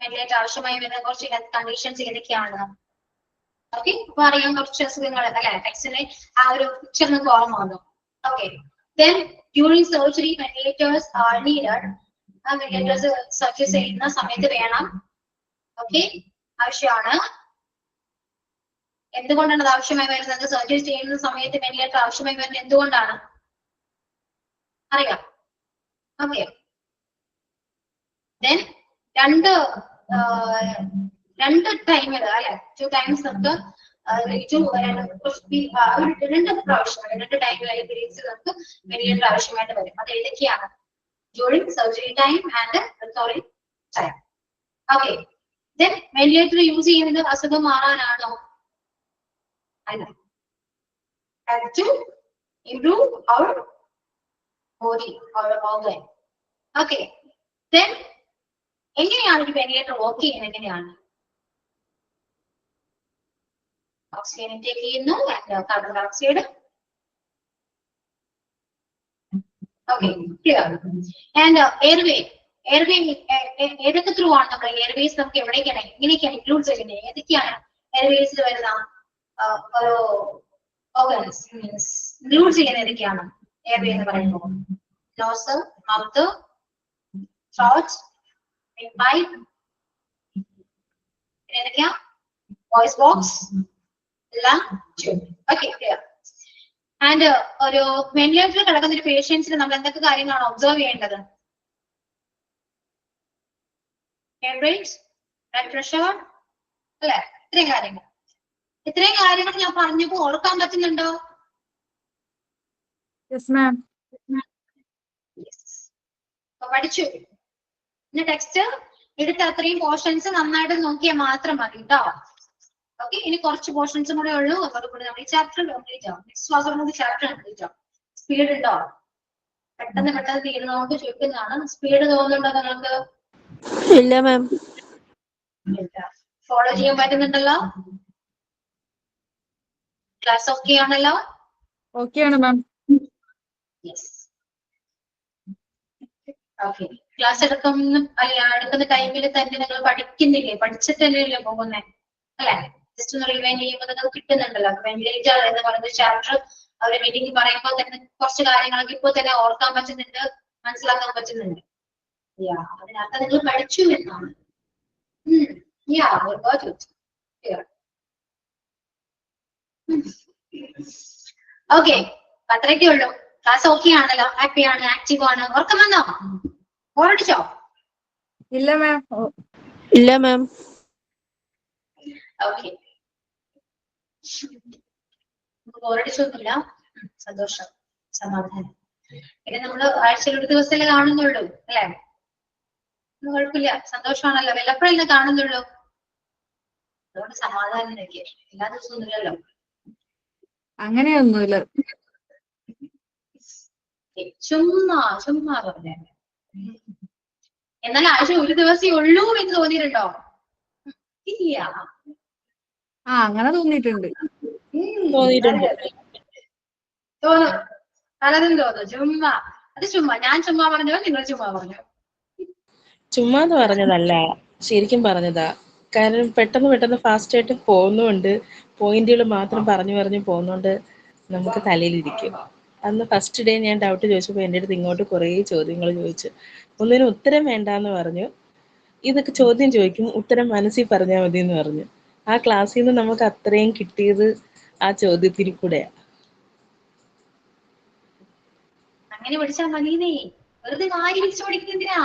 Ventilator ആവശ്യമായി വരുന്ന കുറച്ച് health conditions ഏതൊക്കെയാണ്? Okay, അപ്പൊ അറിയാം കുറച്ച് അസുഖങ്ങൾ അല്ലെ, ടെക്സ്റ്റിലെ ആ ഒരു പിക്ചർ നിങ്ങൾക്ക് ഓർമ്മ വന്നു. Okay, then during surgery ventilators are needed. Ventilators surgery ചെയ്യുന്ന സമയത്ത് വേണം. ഓക്കെ, ആവശ്യമാണ്. എന്തുകൊണ്ടാണ് അത് ആവശ്യമായി വരുന്നത്? സർജറി ചെയ്യുന്ന സമയത്ത് വെന്റിലേറ്റർ ആവശ്യമായി വരുന്നത് എന്തുകൊണ്ടാണ് അറിയാം. ഓക്കെ, then രണ്ട് ടൈമിൽ അല്ലെ, 2 times നമുക്ക് രണ്ട് പ്രാവശ്യം, 2 ടൈമിലായി പീരീഡ്സ് നമുക്ക് വെന്റിലേറ്റർ ആവശ്യമായിട്ട് വരും. അത് ഏതൊക്കെയാണ്? During surgery time and recovery time. Okay, then ventilator use ചെയ്യുന്നത് അസുഖം മാറാനാണോ? അല്ല, to improve our body, our organ. Okay, then എങ്ങനെയാണ് ഒരു വെന്റിലേറ്റർ വർക്ക് ചെയ്യുന്നത്? എങ്ങനെയാണ്? ഓക്സിജൻ ഇൻടേക്ക് ചെയ്യുന്നു, carbon dioxide. Okay, clear. And airway ഏതൊക്കെ ത്രൂ ആണ് നമ്മൾ എയർവേസ് നമുക്ക് എവിടേക്കാണ് എങ്ങനെയൊക്കെയാണ് ഇൻക്ലൂഡ് ചെയ്യുന്നത്? ഏതൊക്കെയാണ് എയർവേസിൽ വരുന്ന ഓർഗൻസ് മീൻസ് ഇൻക്ലൂഡ് ചെയ്യുന്നത്? ഏതൊക്കെയാണ് എയർവേ എന്ന് പറയുമ്പോൾ? നോസ്, മൗത്ത്, ത്രോട്ട്, പൈപ്പ്, പിന്നെ ഏതൊക്കെയാ? Voice box, lung, tube. Okay, clear. And ഒരു വെന്റിലേറ്ററിൽ കിടക്കുന്ന ഒരു പേഷ്യൻസിന് നമ്മൾ എന്തൊക്കെ കാര്യങ്ങളാണ് ഒബ്സർവ് ചെയ്യേണ്ടത്? ഹാർട്ട് റേറ്റ്, ബ്ലഡ് പ്രഷർ അല്ലെ, ഇത്രയും കാര്യങ്ങൾ ഞാൻ പറഞ്ഞപ്പോ ഓർക്കാൻ പറ്റുന്നുണ്ടോ? Yes ma'am. പഠിച്ചു. പിന്നെ ടെക്സ്റ്റ് എടുത്ത അത്രയും പോർഷൻസ് നന്നായിട്ട് നോക്കിയാൽ മാത്രം മതി കേട്ടോ. ഓക്കെ, ഇനി കുറച്ച് പോർഷൻസും കൂടെ ഉള്ളൂ. അതോടുകൂടി നമ്മൾ ഈ ചാപ്റ്റർ കംപ്ലീറ്റ് ആവും. നെക്സ്റ്റ് ക്ലാസ്സോടുകൂടി ചാപ്റ്റർ കംപ്ലീറ്റ് ആവും. സ്പീഡ് ഉണ്ടോ? പെട്ടെന്ന് തീരുന്നതുകൊണ്ട് ചോദിക്കുന്നതാണ്. സ്പീഡ് തോന്നുന്നുണ്ടോ നിങ്ങൾക്ക്? ഇല്ല മാം. ഫോളോ ചെയ്യാൻ പറ്റുന്നുണ്ടല്ലോ? ക്ലാസ് ഓക്കെ ആണല്ലോ? ഓക്കെ ആണ് മാം. യെസ്. ഓക്കെ, ക്ലാസ് എടുക്കുന്ന ടൈമിൽ തന്നെ നിങ്ങൾ പഠിക്കുന്നില്ലേ? പഠിച്ചിട്ടല്ലേ പോകുന്നേ അല്ലെ? ജസ്റ്റ് ഒന്ന് റിവൈൻഡ് ചെയ്യുമ്പോൾ നിങ്ങൾക്ക് കിട്ടുന്നുണ്ടല്ലോ. വെന്റിലേറ്റർ എന്ന് പറയുന്ന ചാപ്റ്റർ അവര് മീറ്റിംഗ് പറയുമ്പോൾ തന്നെ കുറച്ച് കാര്യങ്ങളൊക്കെ ഇപ്പൊ തന്നെ ഓർക്കാൻ പറ്റുന്നുണ്ട്, മനസ്സിലാക്കാൻ പറ്റുന്നുണ്ട്. അതിനകത്ത് നിങ്ങൾ പഠിച്ചു എന്നാണ്. ഓക്കെ, അത്രയൊക്കെ ഉള്ളൂ. ക്ലാസ് ഓക്കെ ആണല്ലോ? ഹാപ്പി ആണ്, ആക്റ്റീവ് ആണ്? ഉറക്കം വന്നോ? ബോറടിച്ചോ? ഇല്ല മാം. ഇല്ല മാം. ഓക്കെ, ബോറടിച്ചൊന്നുമില്ല. സന്തോഷം, സമാധാനം. പിന്നെ നമ്മള് ആഴ്ചയിൽ ഒരു ദിവസമല്ലേ കാണുന്നുള്ളൂ അല്ലെ? കുഴപ്പമില്ല, സന്തോഷമാണല്ലോ. വല്ലപ്പോഴല്ലേ കാണുന്നുള്ളൂ, അതുകൊണ്ട് സമാധാനം നയിക്കുക. എല്ലാ ദിവസവും ഒന്നുമില്ലല്ലോ. അങ്ങനെയൊന്നുമില്ല. ചുമ്മാ ചുമ്മാ പറഞ്ഞേ. എന്നാൽ ആഴ്ച ഒരു ദിവസമേ ഉള്ളൂ എന്ന് തോന്നിയിട്ടുണ്ടോ? ഇല്ല. അങ്ങനെ തോന്നിയിട്ടുണ്ട്. തോന്നും, പലതും തോന്നും. ചുമ്മാ, അത് ചുമ്മാ. ഞാൻ ചുമ്മാ പറഞ്ഞോ, നിങ്ങൾ ചുമ്മാ പറഞ്ഞോ? ചുമ്മാന്ന് പറഞ്ഞതല്ല, ശരിക്കും പറഞ്ഞതാ. കാരണം പെട്ടെന്ന് ഫാസ്റ്റ് ആയിട്ട് പോകുന്നുണ്ട്, പോയിന്റുകൾ മാത്രം പറഞ്ഞു പോകുന്നോണ്ട് നമുക്ക് തലയിലിരിക്കും. അന്ന് ഫസ്റ്റ് ഡേ ഞാൻ ഡൗട്ട് ചോദിച്ചപ്പോൾ എൻ്റെ അടുത്ത് ഇങ്ങോട്ട് കുറേ ചോദ്യങ്ങൾ ചോദിച്ചു. ഒന്നിനും ഉത്തരം വേണ്ടാന്ന് പറഞ്ഞു. ഇതൊക്കെ ചോദ്യം ചോദിക്കും, ഉത്തരം മനസ്സിൽ പറഞ്ഞാൽ മതി എന്ന് പറഞ്ഞു. ആ ക്ലാസ്സിൽ നിന്ന് നമുക്ക് അത്രയും കിട്ടിയത് ആ ചോദ്യത്തിൽ കൂടെയാ. അങ്ങനെ പഠിച്ചാൽ മതിയെന്നേ. വെറുതെ വാരി വെച്ച് പഠിക്കുന്നതിനാ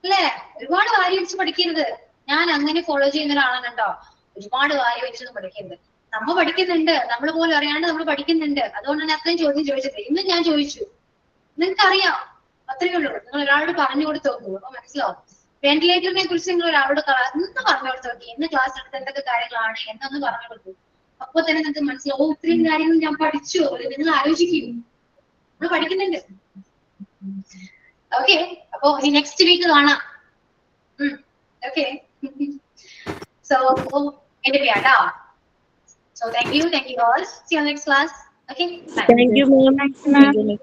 അല്ലേ? ഒരുപാട് വാരി വെച്ച് പഠിക്കരുത്. ഞാൻ അങ്ങനെ ഫോളോ ചെയ്യുന്ന ഒരാളാണ് കേട്ടോ. ഒരുപാട് വാരി വെച്ചൊന്നും പഠിക്കരുത്. നമ്മ പഠിക്കുന്നുണ്ട്, നമ്മൾ പോലും അറിയാണ്ട് നമ്മൾ പഠിക്കുന്നുണ്ട്. അതുകൊണ്ടാണ് അത്രയും ചോദ്യം ചോദിച്ചത്. ഇന്ന് ഞാൻ ചോദിച്ചു, നിങ്ങൾക്ക് അറിയാം, അത്രയേ ഉള്ളൂ. നിങ്ങൾ ഒരാളോട് പറഞ്ഞു കൊടുത്ത് നോക്കൂ, അപ്പൊ മനസ്സിലാവും. വെന്റിലേറ്ററിനെ കുറിച്ച് നിങ്ങൾ ഒരാളോട് ഇന്ന് പറഞ്ഞു കൊടുത്ത് നോക്കി, ഇന്ന് ക്ലാസ് എടുത്ത് എന്തൊക്കെ കാര്യങ്ങളാണ് എന്നൊന്ന് പറഞ്ഞു കൊടുത്തു. അപ്പൊ തന്നെ നിങ്ങൾക്ക് മനസ്സിലാവും, ഇത്രയും കാര്യങ്ങൾ ഞാൻ പഠിച്ചു. നിങ്ങൾ ആലോചിക്കും, നമ്മൾ പഠിക്കുന്നുണ്ട്. ഓക്കെ, അപ്പൊ ഇനി നെക്സ്റ്റ് വീക്ക് കാണാം. ഓക്കെ, സോ എന്റെ പേരാ. So thank you all. See you next class. Okay, bye. Thank you, ma'am.